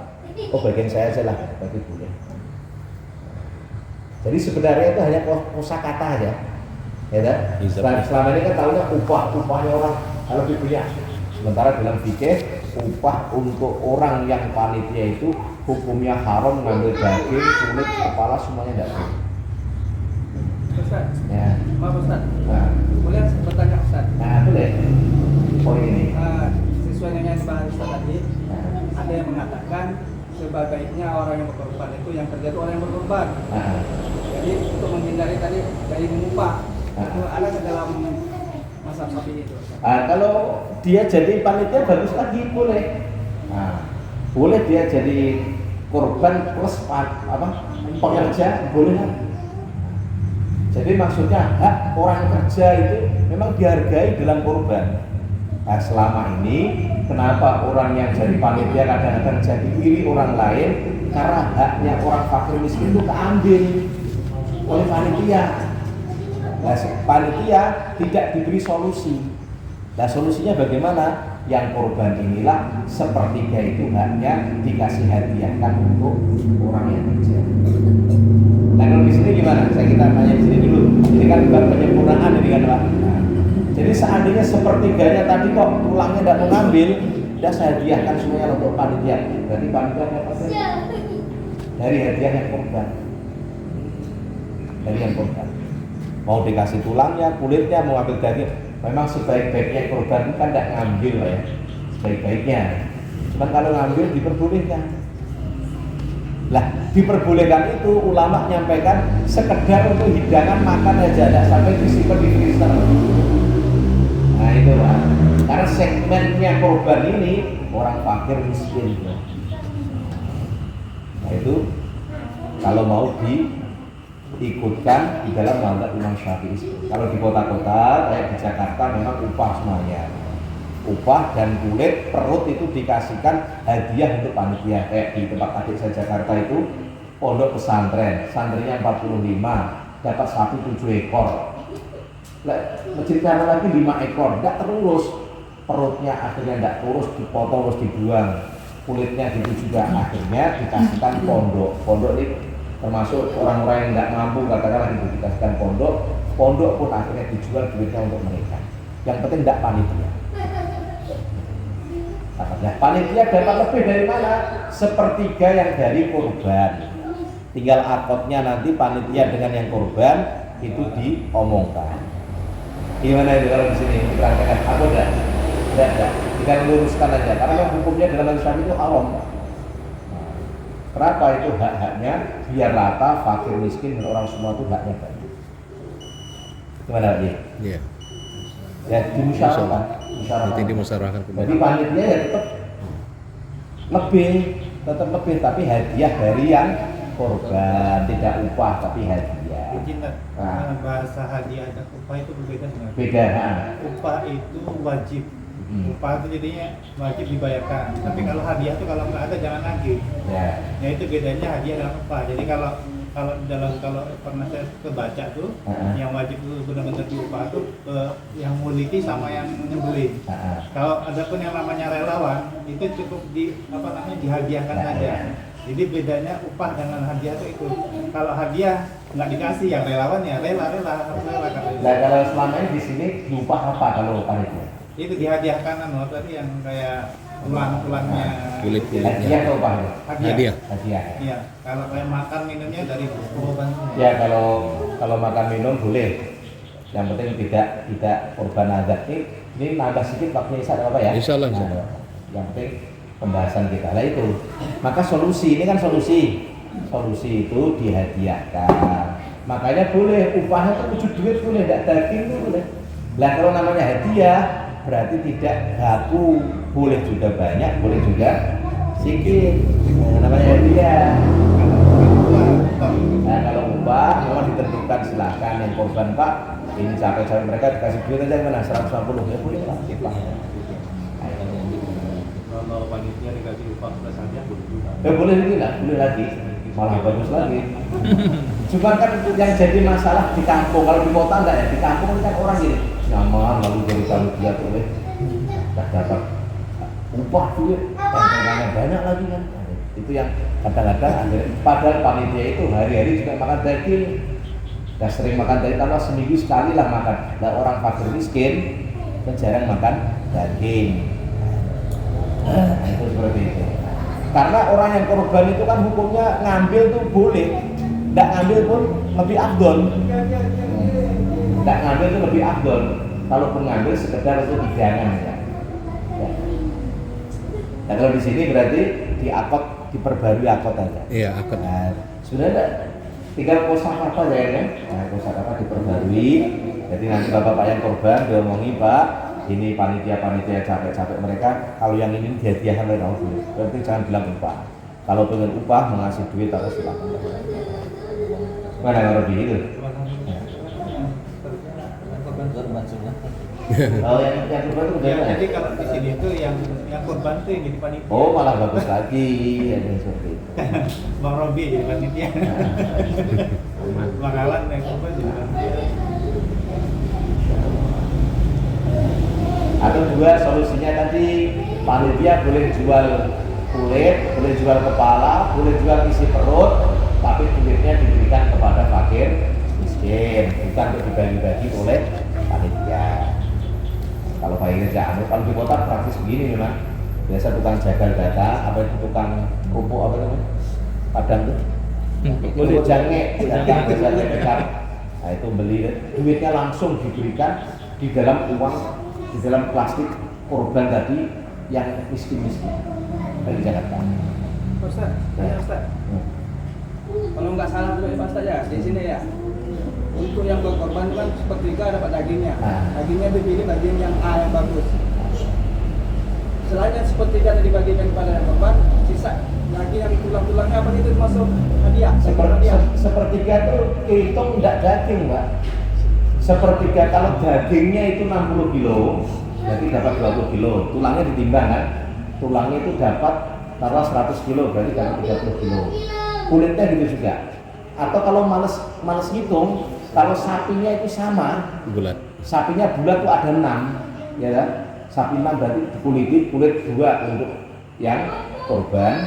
Oh bagian saya aja lah, bagi boleh. Jadi sebenarnya itu hanya kosakata aja, ya kan? Selama ini kan tahunya upahnya orang kalau dipunya. Sementara dalam fikih upah untuk orang yang panitia itu hukumnya haram, ngambil daging, kulit, kepala semuanya tidak boleh. Ustaz, Ya. maaf Ustaz, Nah, boleh bertanya Ustaz? boleh. Poin ini. Sesuai dengan yang dibahas Ustaz tadi, Nah, ada yang mengatakan sebaiknya orang yang berkorban itu yang kerja itu orang yang berkorban. nah, Jadi untuk menghindari tadi dari mengupah, itu Ah. ada ke dalam mazhab Syafi'i itu. Ustaz. kalau dia jadi panitia bagus lagi boleh. Nah, boleh dia jadi korban plus pekerja boleh lah. Jadi maksudnya hak orang kerja itu memang dihargai dalam korban. Nah, selama ini kenapa orang yang jadi panitia kadang-kadang jadi iri orang lain karena haknya orang fakir miskin itu keambil oleh panitia. Nah, panitia tidak diberi solusi. Nah, solusinya bagaimana? Yang korban inilah sepertiga itu haknya dikasih hadiahkan untuk orang yang kerja. Nah, kalau di sini gimana? Kita tanya di sini dulu. Ini kan bukan penyempurnaan ini kan Pak. Nah, jadi seandainya sepertiganya tadi kok tulangnya tidak mau ngambil, sudah saya hadiahkan semuanya untuk panitia. Berarti panitia dapat dari hadiah yang korban. Dari yang korban. Mau dikasih tulangnya, kulitnya, mau ambil daging. Memang sebaik-baiknya korban kan tidak ngambil ya. Sebaik-baiknya. Cuman kalau ngambil diperbolehkan. Lah, diperbolehkan itu ulama nyampaikan sekedar untuk hidangan makan aja, tidak sampai disimpan di freezer. Nah itu Pak. Karena segmennya korban ini orang fakir miskin. Nah itu kalau mau diikutkan di dalam mazhab Imam Syafi'i. Kalau di kota-kota kayak di Jakarta memang upah semuanya. Upah dan kulit perut itu dikasihkan hadiah untuk panitia. Kayak di tempat adik saya Jakarta itu pondok pesantren, santrinya 45, dapat sapi 7 ekor. Masjid karena lagi 5 ekor, tidak terurus. Perutnya akhirnya tidak terurus, dipotong terus dibuang. Kulitnya gitu juga akhirnya dikasihkan pondok. Pondok ini termasuk orang-orang yang tidak mampu katakanlah itu dikasihkan pondok. Pondok pun akhirnya dijual duitnya untuk mereka. Yang penting tidak panitia. Nah, panitia dapat lebih dari mana? Sepertiga yang dari korban. Tinggal akotnya nanti panitia dengan yang korban itu diomongkan. Gimana itu kalau di sini diterangkan? Apa enggak? Enggak. Tinggal luruskan aja. Karena hukumnya dalam Islam itu haram. Kenapa itu hak-haknya biar rata, fakir miskin dan orang semua itu haknya banyak. Gimana lagi? Iya. Ya dimusyawarahkan. Nanti dimusyawarahkan kembali. Jadi panitia ya tetap lebih, tapi hadiah dari yang korban, tidak upah tapi hadiah. Nah. Bahasa hadiah dan upah itu berbeda sebenarnya. Beda. Upah itu wajib. Upah itu jadinya wajib dibayarkan. Tapi kalau hadiah itu kalau nggak ada jangan nagih. Ya. Ya itu bedanya hadiah dan upah. Jadi kalau pernah saya kebaca tuh yang wajib itu benar-benar diupah tuh yang muliti sama yang nyembelih. Kalau ada pun yang namanya relawan itu cukup dihadiahkan saja. Jadi bedanya upah dengan hadiah itu. Kalau hadiah nggak dikasih, yang relawan ya rela harus rela katanya. Nah kalau selama ini di sini diupah apa kalau panitia? Itu dihadiahkan tadi yang kayak tulang-tulangnya. Kulit-kulitnya. Hadiah atau upah? Hadiah. Hadiah. Iya, kalau kayak makan minumnya dari korban semua. Ya kalau makan minum boleh. Yang penting tidak korban adat. Ini nambah sedikit waktunya Isa apa ya? Insya Allah. Nah, yang penting pembahasan kita lah itu. Maka solusi ini kan solusi itu dihadiahkan. Makanya boleh upahnya itu wujud duit boleh, tidak daging itu boleh. Lah kalau namanya hadiah berarti tidak baku, boleh juga banyak, boleh juga sedikit. Namanya hadiah. Nah kalau upah memang ditentukan, silakan yang korban Pak ini capek-capek mereka dikasih duit aja mana 150 ya boleh lah upah. Kalau panitia dikasih upah plus hadiah boleh juga. Boleh lagi lah, boleh lagi, malah bagus lagi. Cuma kan yang jadi masalah di kampung, kalau di kota enggak ya, di kampung kan orang gini nyaman lalu jadi panitia boleh tak dapat upah duit, tantangannya banyak lagi kan. Itu yang kadang-kadang padahal panitia itu hari-hari juga makan daging. Nah, sering makan daging, kalau seminggu sekali lah makan. Nah, orang fakir miskin kan jarang makan daging. Nah, itu seperti itu. Karena orang yang korban itu kan hukumnya ngambil tuh boleh, tidak ngambil pun lebih afdol. Tidak ngambil itu lebih afdol. Kalaupun ngambil sekedar untuk hidangan ya. Nah kalau di sini berarti di akad diperbarui akad aja. Iya, akad. Nah, sudah tinggal kosakata ya kan? Nah, kosakata diperbarui. Jadi nanti bapak yang korban diomongi Pak, ini panitia capek-capek mereka. Kalau yang ini dihadiahkan oleh Allah, berarti jangan bilang upah. Kalau pengen upah mengasih duit atau silakan. Mana yang lebih itu? Oh yang korban itu Ya, udah jadi kalau di sini tuh yang korban tuh yang jadi panitia. Oh malah bagus lagi ada yang seperti itu. Bang Robi jadi panitia. Bang Alan yang korban jadi panitia. Ada dua solusinya tadi, panitia boleh jual kulit, boleh jual kepala, boleh jual isi perut, tapi kulitnya diberikan kepada fakir miskin, bukan untuk dibagi-bagi oleh panitia. Kalau fakir jangan, kalau di kota praktis begini memang biasa tukang jagal data, apa itu tukang kerupuk apa namanya, padang tuh, kulit jangek, datang biasanya dekat. Nah itu beli, duitnya langsung diberikan di dalam uang, di dalam plastik korban tadi yang miskin-miskin dari Jakarta. Ustaz, ya Ustaz. Kalau nggak salah tuh Pak Ustaz ya, di sini ya. Untuk yang berkorban kan sepertiga dapat dagingnya. Dagingnya dipilih daging yang A yang bagus. Selain yang sepertiga yang dibagikan kepada yang korban, sisa lagi yang tulang-tulangnya apa itu masuk hadiah. Sepertiga itu hitung tidak daging, Mbak. Sepertiga kalau dagingnya itu 60 kilo, berarti dapat 20 kilo. Tulangnya ditimbang kan? Tulangnya itu dapat taruh 100 kilo, berarti dapat 30 kilo. Kulitnya gitu juga. Atau kalau males hitung, kalau sapinya itu sama, Bulat. sapinya bulat tuh ada 6, ya kan? Sapi 6 berarti dikuliti, kulit 2 untuk yang korban.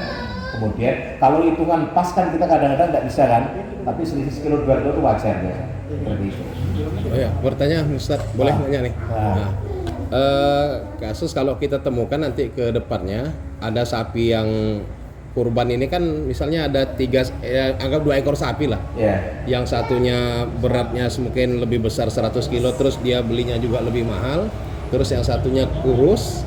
Kemudian kalau hitungan pas kan kita kadang-kadang nggak bisa kan, tapi selisih sekilo 2 kilo itu wajar ya, seperti itu. Oh ya, pertanyaan Ustaz, boleh nanya nih? Nah. Kasus kalau kita temukan nanti ke depannya ada sapi yang kurban ini kan misalnya ada 3, anggap 2 ekor sapi lah. Ya. Yang satunya beratnya mungkin lebih besar 100 kilo, terus dia belinya juga lebih mahal. Terus yang satunya kurus,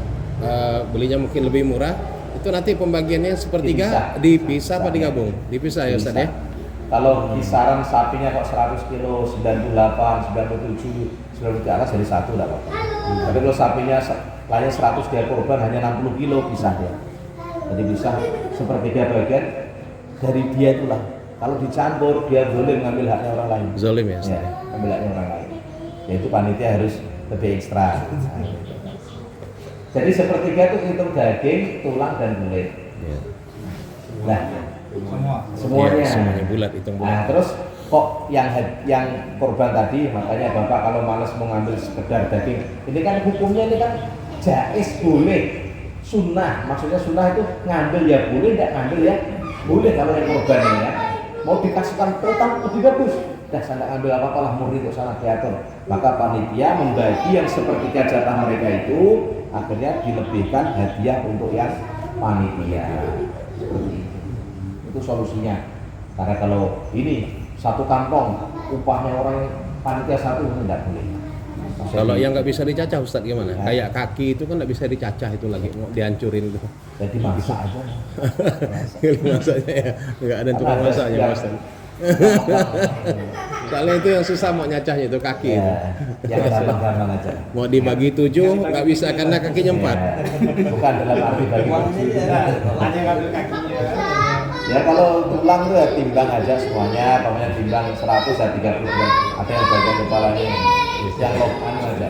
belinya mungkin lebih murah. Itu nanti pembagiannya sepertiga dipisah apa digabung? Dipisah ya Ustaz ya? Kalau kisaran sapinya kok 100 kilo, 98, 97, 90 ke atas jadi satu enggak apa-apa. Tapi kalau sapinya lainnya 100 dia korban hanya 60 kilo pisah dia. Jadi bisa sepertiga bagian dari dia itulah. Kalau dicampur dia boleh mengambil haknya orang lain. Zolim ya Ustaz? Ya, ambil haknya orang lain. Yaitu panitia harus lebih ekstra. Jadi sepertiga itu hitung daging, tulang dan kulit. Ya. Nah, semuanya. Ya, semuanya bulat, hitung bulat. Nah, terus kok yang korban tadi, makanya Bapak kalau males mau ngambil sekedar daging, ini kan hukumnya ini kan jais boleh, sunnah, maksudnya sunnah itu ngambil ya boleh, tidak ngambil ya Boleh kalau yang korban ini ya, mau dikasihkan total lebih bagus. Dah saya nggak ambil apa-apa lah, murni kok sana diatur. Maka panitia membagi yang sepertiga jatah mereka itu, akhirnya dilebihkan hadiah untuk yang panitia. Seperti itu solusinya. Karena kalau ini satu kantong upahnya orang panitia satu tidak boleh. Kalau yang nggak bisa dicacah Ustadz gimana? Kayak kaki itu kan nggak bisa dicacah itu lagi, mau dihancurin itu. Jadi masak aja. Masaknya ya, nggak ada tukang masaknya Ustadz. Soalnya itu yang susah mau nyacahnya itu kaki. Ya, yang gampang-gampang aja. Mau dibagi 7 nggak bisa karena kakinya 4. Ya, bukan dalam arti bagi. Hanya ngambil kakinya. Ya kalau tulang tuh ya timbang aja semuanya, pokoknya timbang 100 ya 30 gram. Ada yang bagian kepalanya yang lokan aja.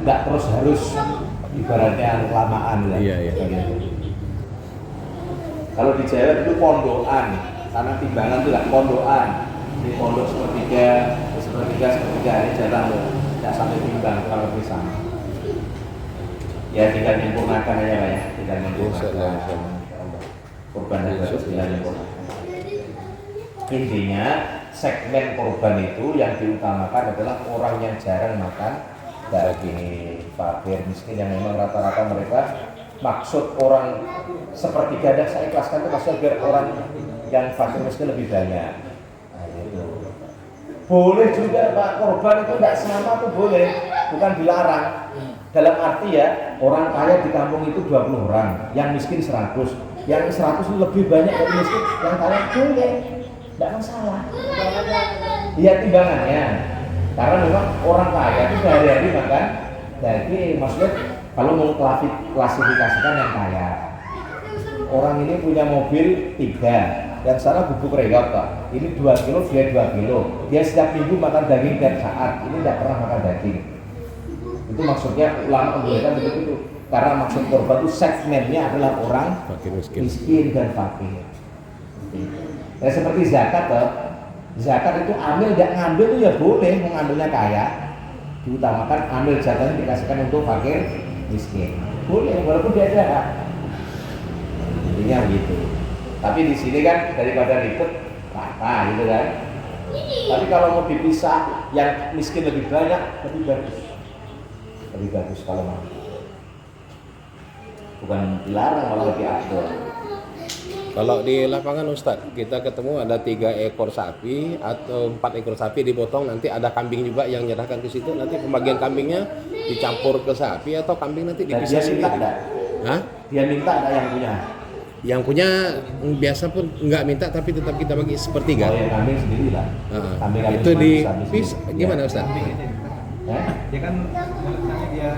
Enggak terus harus ibaratnya lamaan lah. Iya. Kalau di Jawa itu pondokan, karena timbangan itu lah pondokan. Di pondok sepertiga ini jatah loh. Tidak sampai timbang kalau lebih sama. Ya tinggal menyempurnakan aja lah ya, tinggal menyempurnakan. Korban dan intinya segmen korban itu yang diutamakan adalah orang yang jarang makan daging, fakir, miskin yang memang rata-rata mereka maksud orang sepertiga dah saya ikhlaskan itu maksudnya biar orang yang fakir miskin lebih banyak. Nah, itu. Boleh juga Pak, korban itu tidak sama tuh boleh, bukan dilarang. Dalam arti ya, orang kaya di kampung itu 20 orang, yang miskin 100. Yang 100 lebih banyak dari miskin, yang kaya boleh, tidak masalah. Iya timbangannya, karena memang orang kaya itu sehari-hari makan daging. Maksudnya kalau mau klasifikasikan yang kaya, orang ini punya mobil 3, yang sana bubuk reot Pak. Ini 2 kilo, dia 2 kilo. Dia setiap minggu makan daging tiap saat, ini tidak pernah makan daging. Itu maksudnya ulama membolehkan begitu. Karena maksud korban itu segmennya adalah orang Fakir miskin dan fakir. Ya seperti zakat toh. Zakat itu ambil dan ngambil itu ya boleh, mengambilnya kaya. Diutamakan ambil jatahnya dikasihkan untuk fakir miskin. Boleh walaupun dia ada hak. Intinya begitu. Tapi di sini kan daripada ribet rata gitu kan. Tapi kalau mau dipisah yang miskin lebih banyak lebih bagus. Lebih bagus kalau mau. Bukan dilarang, malah lebih afdol. Kalau di lapangan Ustadz, kita ketemu ada 3 ekor sapi atau 4 ekor sapi dipotong, nanti ada kambing juga yang nyerahkan ke situ, nanti pembagian kambingnya dicampur ke sapi atau kambing nanti dipisah sendiri. Hah? Dia minta ada yang punya. Yang punya biasa pun nggak minta tapi tetap kita bagi sepertiga. Oh ya kambing sendiri lah. Kambing Itu gimana Ustadz? Dia kan misalnya dia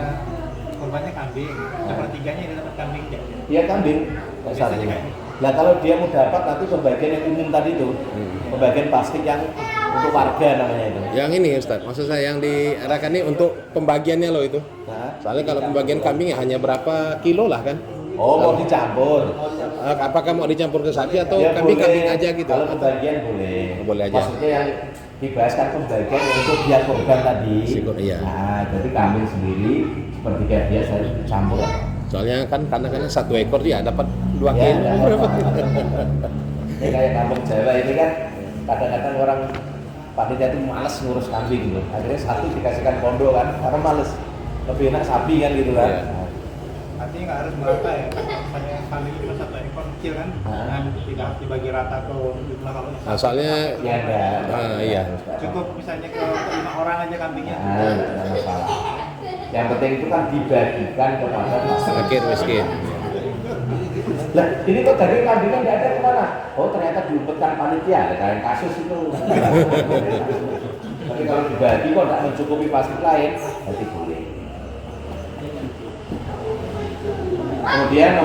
korbannya kambing, sepertiganya dia dapat kambing aja. Iya kambing. Nah kalau dia mau dapat nanti pembagian yang umum tadi itu, pembagian plastik yang untuk warga namanya itu. Yang ini Ustadz, maksud saya yang diarahkan ini untuk pembagiannya loh itu. Soalnya kalau pembagian kambing ya hanya berapa kilo lah kan. Oh mau dicampur. Apakah mau dicampur ke sapi atau Ya, kambing aja gitu? Kalau pembagian boleh. Boleh aja. Maksudnya yang dibahaskan pembagian untuk dia korban tadi. Iya. Nah jadi kambing sendiri seperti kayak dia saya campur. Soalnya kan karena 1 ekor dia dapat 2 Ya, kilo. Berapa? Ini kayak kampung Jawa ini kan kadang-kadang orang panitia itu malas ngurus kambing gitu. Akhirnya 1 dikasihkan pondok kan, karena males. Lebih enak sapi kan gitu kan. Iya. Artinya nggak harus merata ya, kan misalnya kambing cuma 1 ekor kecil kan, tidak harus dibagi rata ke jumlah kalau Nah, soalnya Ya ada. iya. cukup misalnya ke 5 orang aja kambingnya. Tidak masalah. Yang penting itu kan dibagikan kepada masyarakat. Fakir miskin. Lah, ini kok dari kambingnya nggak ada kemana? Oh ternyata diumpetkan panitia, ada yang kasus itu. Tapi kalau dibagi kok nggak mencukupi plastik lain, berarti boleh. Kemudian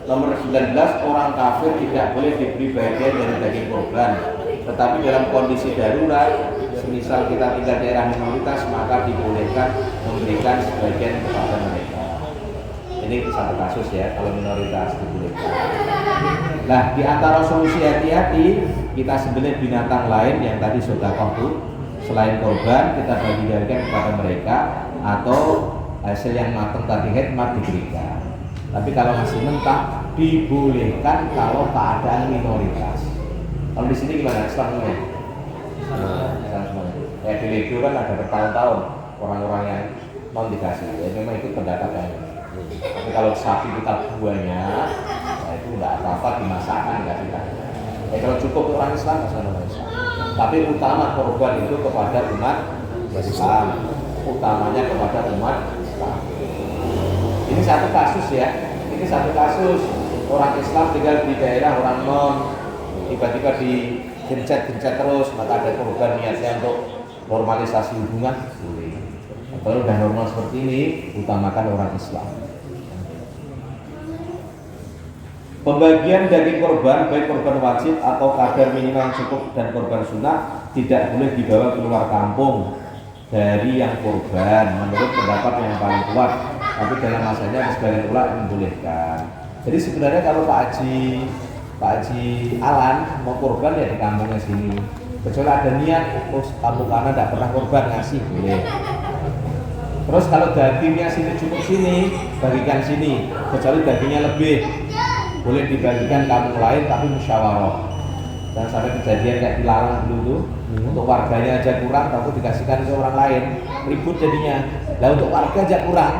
nomor 19 orang kafir tidak boleh diberi bagian dari daging korban. Tetapi dalam kondisi darurat, semisal kita tinggal di daerah minoritas, maka dibolehkan memberikan sebagian kepada mereka. Ini satu kasus ya, kalau minoritas dibolehkan. Nah, di antara solusi hati-hati, kita sembelih binatang lain yang tadi sedekah itu, selain korban kita bagi-bagikan kepada mereka atau hasil yang matang tadi hikmat diberikan. Tapi kalau masih mentah dibolehkan kalau keadaan minoritas. Kalau di sini gimana? Islam semuanya? Islam semuanya. Ya di Ledo kan ada bertahun-tahun orang-orang yang non dikasih. Ya memang itu pendapat yang ini. Tapi kalau sapi kita banyak, ya itu nggak apa-apa dimasakkan nggak kita. Ya kalau cukup orang Islam, orang Islam. Tapi utama korban itu kepada umat Islam. Utamanya kepada umat Islam. Ini satu kasus ya. Ini satu kasus orang Islam tinggal di daerah orang non, tiba-tiba digencet-gencet terus, maka ada korban niatnya untuk normalisasi hubungan. Kalau udah normal seperti ini, utamakan orang Islam. Pembagian daging korban, baik korban wajib atau kadar minimal cukup dan korban sunnah, tidak boleh dibawa keluar kampung dari yang korban menurut pendapat yang paling kuat. Tapi dalam masanya sebagian ulama membolehkan. Jadi sebenarnya kalau Pak Haji Alan mau korban ya di kampungnya sini. Kecuali ada niat, kamu karena tidak pernah korban ngasih boleh. Terus kalau dagingnya sini cukup sini, bagikan sini. Kecuali dagingnya lebih, boleh dibagikan kampung lain tapi musyawarah. Dan sampai kejadian kayak dilarang dulu tuh, untuk warganya aja kurang, takut dikasihkan ke orang lain, ribut jadinya. Lah untuk warga aja kurang,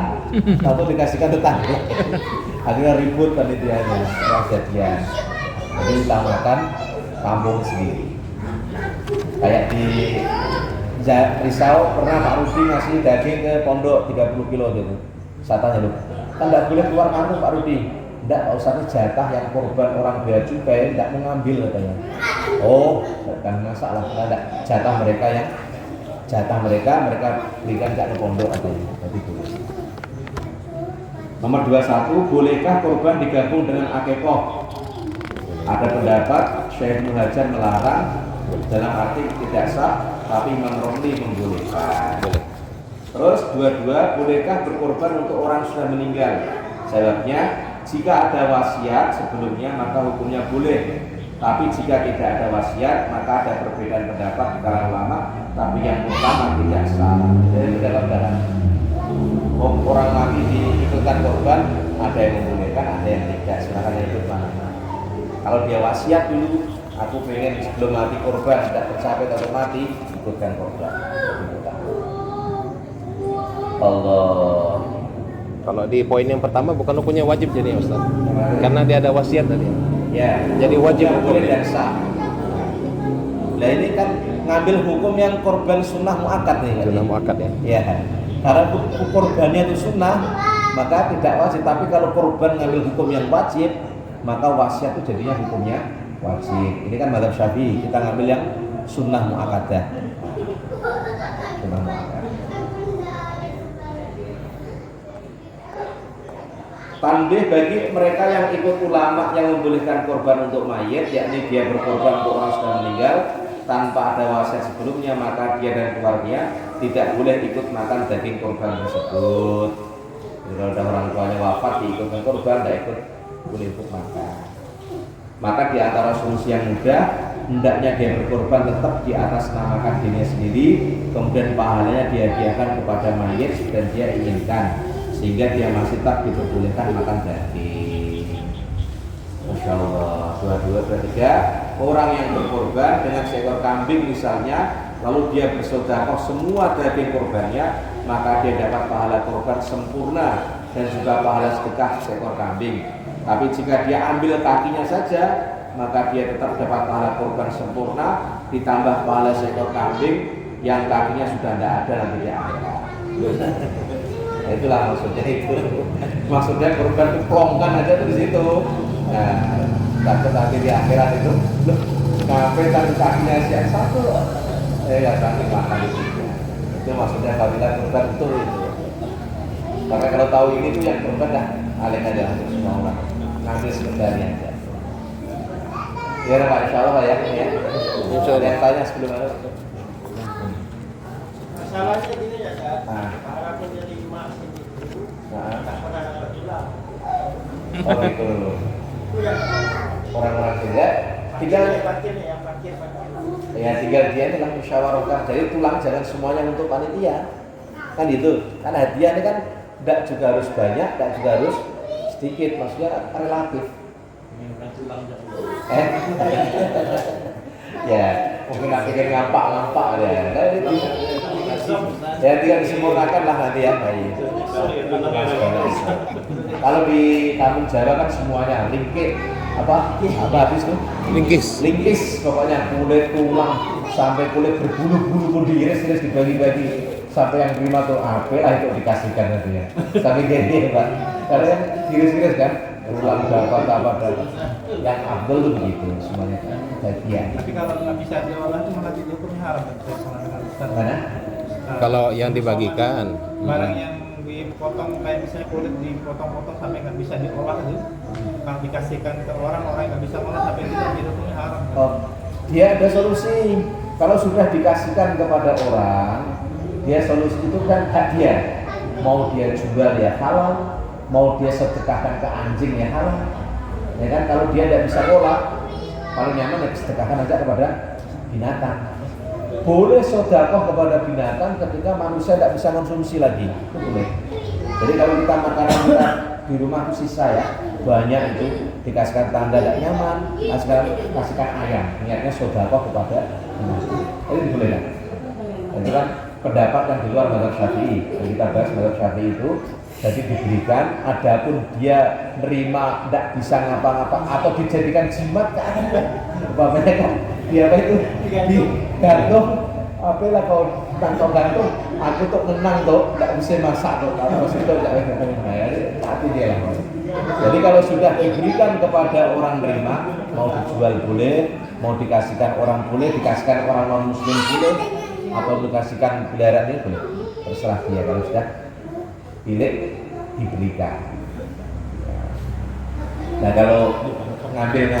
takut dikasihkan tetangga. Akhirnya ribut panitianya, kejadian. Jadi utamakan kampung sendiri. Kayak di Risau pernah Pak Rudi ngasih daging ke pondok 30 kilo gitu. Saya tanya lu, kan nggak boleh keluar kampung Pak Rudi. Enggak, usahanya jatah yang korban orang bea cukai tidak mau ngambil katanya. Oh, bukan masalah, ada jatah mereka berikan ke pondok katanya. Jadi boleh. Nomor 21, bolehkah korban digabung dengan akikoh? Ada pendapat Syekh Muhajar melarang dalam arti tidak sah, tapi Imam Romli membolehkan. Terus 22, bolehkah berkorban untuk orang sudah meninggal? Jawabnya, jika ada wasiat sebelumnya maka hukumnya boleh. Tapi jika tidak ada wasiat maka ada perbedaan pendapat di kalangan ulama. Tapi yang utama tidak sah. Jadi pendapat orang mati diikutkan korban, ada yang membolehkan, ada yang tidak. Silakan yang ikut mana. Kalau dia wasiat dulu, aku pengen sebelum mati korban tidak tercapai atau mati, ikutkan korban. Allah. Kalau di poin yang pertama bukan hukumnya wajib jadi Ustaz. Karena dia ada wasiat tadi. Ya, jadi wajib boleh dan sah. Nah ini kan ngambil hukum yang korban sunnah muakkad nih. Sunnah muakkad ya. Ya. Karena korbannya itu sunnah, maka tidak wajib. Tapi kalau korban ngambil hukum yang wajib, maka wasiat itu jadinya hukumnya wajib. Ini kan mazhab Syafi'i, kita ngambil yang sunnah muakkadah. Sunnah muakkadah. Tanbih bagi mereka yang ikut ulama yang membolehkan korban untuk mayit, yakni dia berkorban untuk orang sudah meninggal tanpa ada wasiat sebelumnya, maka dia dan keluarganya tidak boleh ikut makan daging korban tersebut. Jadi kalau ada orang tuanya wafat diikutkan korban, tidak ikut boleh ikut makan. Maka di antara solusi yang mudah, hendaknya dia berkorban tetap di atas namakan dirinya sendiri, kemudian pahalanya dihadiahkan kepada mayit dan dia inginkan, sehingga dia masih tak diperbolehkan makan daging. Masya Allah. 22, 23, orang yang berkorban dengan seekor kambing misalnya, lalu dia bersedekah semua daging korbannya, maka dia dapat pahala korban sempurna dan juga pahala sedekah seekor kambing. Tapi jika dia ambil kakinya saja, maka dia tetap dapat pahala korban sempurna ditambah pahala seekor kambing yang kakinya sudah tidak ada nanti di akhirat. Itulah maksudnya itu. Maksudnya korban itu pelongkan aja tuh di situ. Nah, takut nanti di akhirat itu, ngapain tadi kakinya siang satu? Nggak saking makan itu. Itu maksudnya fadilah korban itu. Karena kalau tahu ini tuh yang korban dah alih aja untuk semua orang. Ngambil sebenarnya aja. Ya Pak, insya Allah ya. Insya Allah. Yang tanya sebelum ada. Masalahnya gini ya kan, harapnya jadi emas itu tak pernah dapat hilang. Oh gitu. Itu yang Orang-orang tidak parkir. Ya tinggal dia ini kan musyawarahkan. Jadi tulang jangan semuanya untuk panitia. Kan itu. Kan hadiah ini kan tidak juga harus banyak, tidak juga harus sedikit, maksudnya relatif. Ya, mungkin pikir ngampak ya. Ya tinggal disempurnakan lah nanti ya. Kalau di kampung Jawa kan semuanya lingkit apa habis tuh? Lingkis pokoknya kulit tulang sampai kulit berbulu-bulu pun diiris-iris dibagi-bagi sampai yang terima tuh apa lah itu dikasihkan nanti ya. Sampai gini ya Pak. Karena kan iris-iris kan tulang berapa. Yang abdul tuh begitu semuanya bagian. Tapi kalau nggak bisa diolah itu malah jadi hukumnya haram kan? Mana? Kalau yang dibagikan Barang yang dipotong kayak misalnya kulit dipotong-potong sampai nggak bisa diolah itu, kalau dikasihkan ke orang yang nggak bisa olah sampai itu jadi hukumnya haram kan? Oh, dia ada solusi. Kalau sudah dikasihkan kepada orang, dia solusi itu kan hak dia. Mau dia jual ya halal, mau dia sedekahkan ke anjing ya halal. Ya kan, kalau dia tidak bisa olah, paling nyaman ya sedekahkan aja kepada binatang. Boleh sedekah kepada binatang ketika manusia tidak bisa konsumsi lagi, itu boleh. Jadi kalau kita makanan kita di rumah itu sisa ya, banyak itu dikasihkan tanda tidak nyaman, kasihkan ayam, niatnya sedekah kepada binatang. Itu dibolehkan. Itu kan pendapat yang di luar mazhab Syafi'i. Yang kita bahas mazhab Syafi'i itu, jadi diberikan, adapun dia nerima tidak bisa ngapa-ngapa atau dijadikan jimat ke anak, bapaknya kan dia apa itu digantung, apa lah kau kantong gantung, aku tuh menang tuh, tidak bisa masak tuh, kalau itu tidak bisa tapi dia lah. Jadi kalau sudah diberikan kepada orang nerima, mau dijual boleh, mau dikasihkan orang boleh, dikasihkan orang non muslim boleh, atau dikasihkan peliharaan ini boleh, terserah dia kalau sudah pilih diberikan. Nah kalau ngambil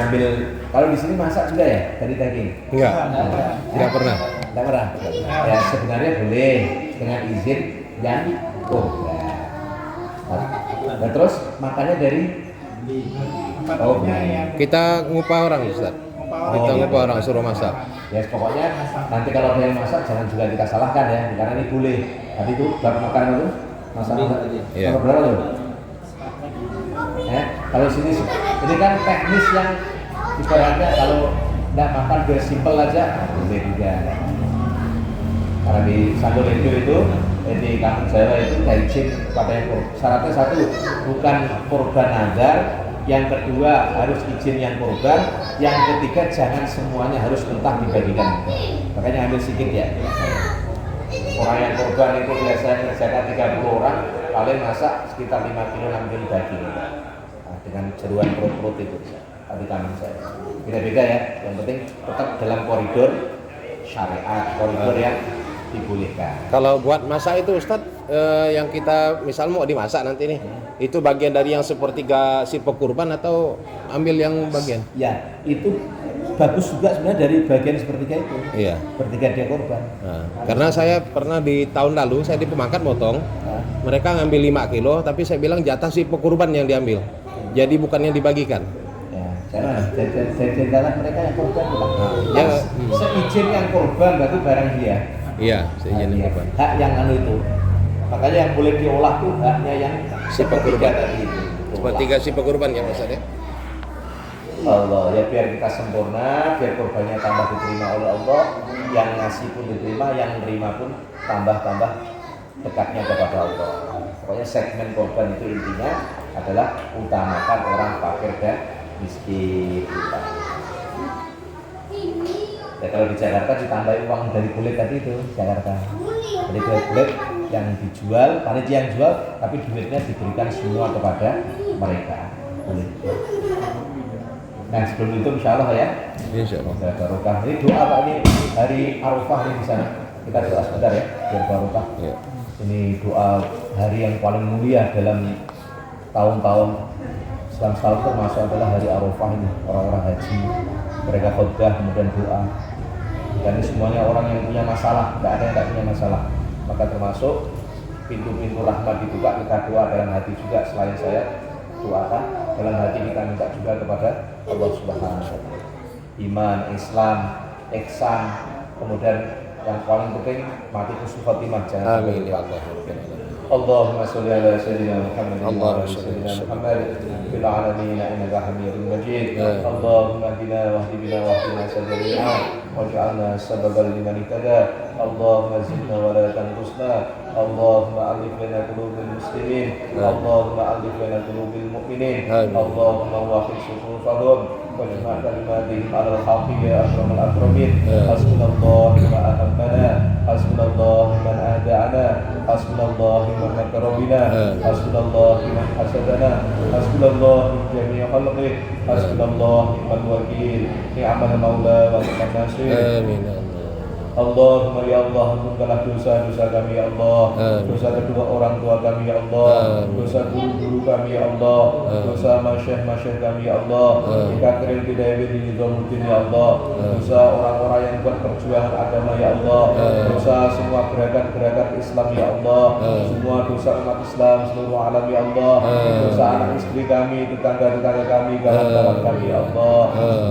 kalau di sini masak juga ya dari daging? Tidak pernah. Ya sebenarnya boleh dengan izin yang nah terus makannya dari Kita ngupah orang Ustaz. Kita ngupah orang suruh masak. Ya pokoknya nanti kalau ada yang masak jangan juga kita salahkan ya, karena ini boleh. Tadi itu berapa makanan itu? Masak Iya. berapa tuh? Kalau sini ini kan teknis yang ibaratnya kalau tidak makan biar simpel aja boleh juga. Karena di Sandoledo itu di kampung Jawa itu izin pada yang syaratnya satu bukan korban nazar, yang kedua harus izin yang korban, yang ketiga jangan semuanya harus mentah dibagikan. Makanya ambil sedikit ya. Orang yang korban itu biasanya kerjakan 30 orang, paling masak sekitar 5 kilo 6 kilo daging. Nah, dengan jeruan perut itu di kampung saya. Beda-beda ya. Yang penting tetap dalam koridor syariat, koridor yang dibolehkan. Kalau buat masak itu Ustadz, yang kita misal mau dimasak nanti nih, itu bagian dari yang sepertiga sirpa kurban atau ambil yang bagian? Ya, itu bagus juga sebenarnya dari bagian sepertiga itu. Iya. Sepertiga dia korban. Nah, karena saya pernah di tahun lalu saya di pemangkat motong, mereka ngambil 5 kilo, tapi saya bilang jatah sirpa kurban yang diambil. Jadi bukan yang dibagikan. Ya, jangan mereka yang korban. Ya, seizin yang korban berarti barang dia. Iya, seizin yang korban. Hak yang itu. Makanya yang boleh diolah tuh haknya yang sepertiga tadi itu. Sepertiga sirpa kurban ya Ustaz ya. Allah ya, biar kita sempurna, biar korbannya tambah diterima oleh Allah, yang ngasih pun diterima, yang menerima pun tambah dekatnya kepada Allah. Pokoknya segmen korban itu intinya adalah utamakan orang fakir dan miskin. Ya kalau di Jakarta ditambah uang dari kulit tadi itu Jakarta. Jadi kulit yang dijual, panitia yang jual, tapi duitnya diberikan semua kepada mereka. Kulit. Nah sebelum itu insya Allah ya. Insya Allah. Barokah. Ini doa Pak, ini hari Arafah ini di sana. Kita doa sebentar ya, biar barokah. Ya. Ini doa hari yang paling mulia dalam tahun-tahun Islam setahun termasuk adalah hari Arafah ini. Orang-orang haji, mereka khutbah kemudian doa. Dan ini semuanya orang yang punya masalah, tidak ada yang tidak punya masalah. Maka termasuk pintu-pintu rahmat dibuka, kita doa dalam hati juga. Selain saya doakan dalam hati, kita minta juga kepada Allah Subhanahu wa Ta'ala. Iman, Islam, ihsan, kemudian yang paling penting mati husnul khotimah. Amin ya Allah. Allahumma sholli ala sayyidina Muhammad wa ala Allahumma sholli sayyidina ala Muhammad fil alamin innaka Hamidum Majid. Amin. Allahumma hdina wahdi bina wahdina sabila waj'alna sababan liman ihtada. Allahumma zidna wa la tanqusna. Allahumma alif baina qulubil muslimin. Allahumma alif baina qulubil mu'minin. Amin. Allahumma wahid sufufahum wajma' kalimatihim 'alal haqqi ya akramal akramin. Hasbunallahu wa ahabbana. Hasbunallahu man ada'ana. Hasbunallahu man makara bina. Hasbunallahu man hasadana. Hasbunallahu min jami'i khalqih. Hasbunallahu man wakil. Ni'mal maula wa ni'man nasir. Amin. Allahumma ya Allah, ampunkanlah dosa-dosa kami ya Allah, dosa kedua orang tua kami ya Allah, dosa guru-guru kami ya Allah, dosa masyayikh kami ya Allah, dikakirin tidak ini Nizamuddin ya Allah, dosa orang-orang yang buat perjuangan agama ya Allah, dosa semua gerakan-gerakan Islam ya Allah, semua dosa umat Islam seluruh alam ya Allah, dosa anak istri kami, tetangga-tetangga kami, kawan-kawan kami ya Allah.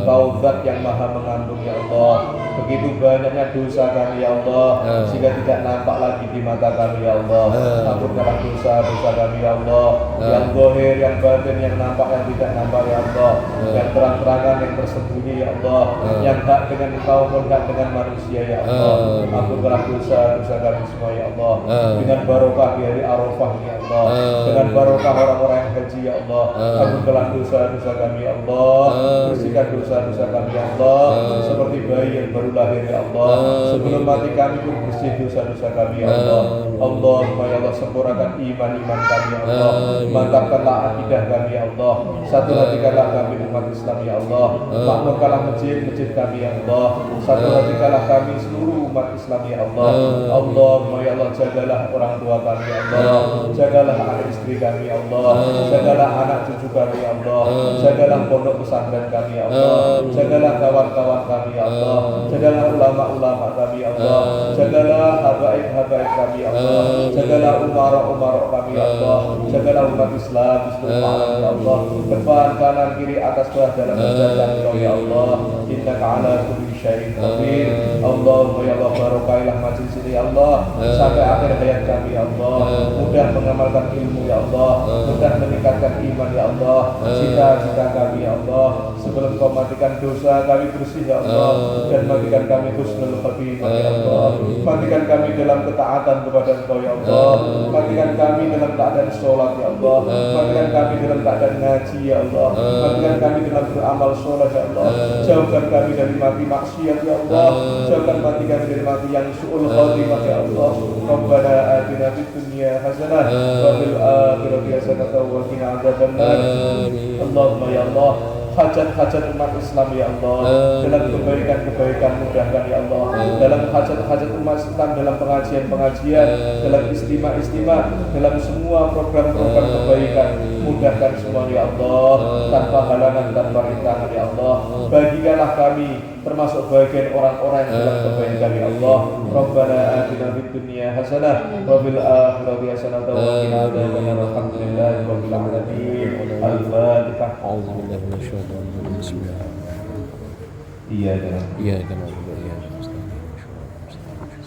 Engkau Zat yang Maha Mengandung ya Allah. Begitu banyaknya dosa kami ya Allah, sehingga tidak nampak lagi di mata kami ya Allah. Ampunkanlah dosa-dosa kami ya Allah, yang zahir, yang batin, yang nampak, yang tidak nampak ya Allah, yang terang-terangan, yang tersembunyi ya Allah, yang hak dengan Engkau pun hak dengan manusia ya Allah. Ampunkanlah dosa-dosa kami semua ya Allah, dengan barokah di hari Arafah ya Allah, dengan barokah orang-orang yang haji ya Allah. Ampunkanlah dosa-dosa kami ya Allah, bersihkan dosa-dosa kami ya Allah, seperti bayi yang baru lahir ya Allah. Sebelum mati kami pun bersih dosa-dosa kami ya Allah. Allahumma ya Allah, sempurnakan iman-iman kami ya Allah, mantapkanlah akidah kami ya Allah, satu hatikanlah kami umat Islam ya Allah, makmurkanlah masjid-masjid kami ya Allah, satu hatikanlah kami seluruh umat Islam ya Allah. Allahumma ya Allah, jagalah orang tua kami ya Allah, jagalah anak istri kami ya Allah, jagalah anak cucu kami ya Allah, jagalah pondok pesantren kami ya Allah, jagalah kawan-kawan kami ya Allah, jagalah ulama-ulama kami ya Allah, jagalah habaib-habaib kami ya Allah, jagalah umara-umara kami ya Allah, jagalah umat Islam di seluruh alam ya Allah, depan, kanan, kiri, atas, bawah, dalam dan Engkau ya Allah. Innaka ala kulli syai'in qadir. Allahumma ya Allah, barokailah majelis ini ya Allah sampai akhir hayat kami ya Allah, mudah mengamalkan ilmu ya Allah, mudah meningkatkan iman ya Allah, cita-cita kami ya Allah, sebelum Kau matikan dosa kami bersih ya Allah, dan matikan kami husnul khatimah ya Allah, matikan kami dalam ketaatan kepada Engkau ya Allah, matikan kami dalam keadaan sholat ya Allah, matikan kami dalam keadaan ngaji ya Allah, matikan kami dalam beramal sholat ya Allah, jauhkan kami dari mati maksiat ya Allah, jauhkan mati kami dari mati yang su'ul khatimah ya Allah. Rabbana atina fid dunya hasanah wa fil akhirati hasanah wa qina adzabannar. Allahumma ya Allah, hajat-hajat umat Islam ya Allah, dalam kebaikan-kebaikan mudahkan ya Allah, dalam hajat-hajat umat Islam, dalam pengajian-pengajian, dalam istimewa-istimewa, dalam semua program-program kebaikan mudahkan semua ya Allah, tanpa halangan, tanpa rintangan ya Allah. Bagikanlah kami termasuk bagian orang-orang yang dalam kebaikan ya Allah. Rabbana atina fid dunya hasanah wa fil akhirati hasanah wa qina adzabannar. Alhamdulillahi rabbil alamin. Al-Fatihah. A'udzu billahi minasyaitonir rajim. Bismillahirrahmanirrahim. Iya kan. Iya kan ya.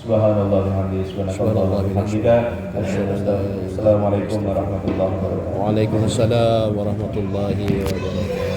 Subhanallah bihamdihi subhanallah bihamdika asyhadu an la ilaha illallah. Assalamualaikum warahmatullahi wabarakatuh. Waalaikumsalam warahmatullahi wabarakatuh.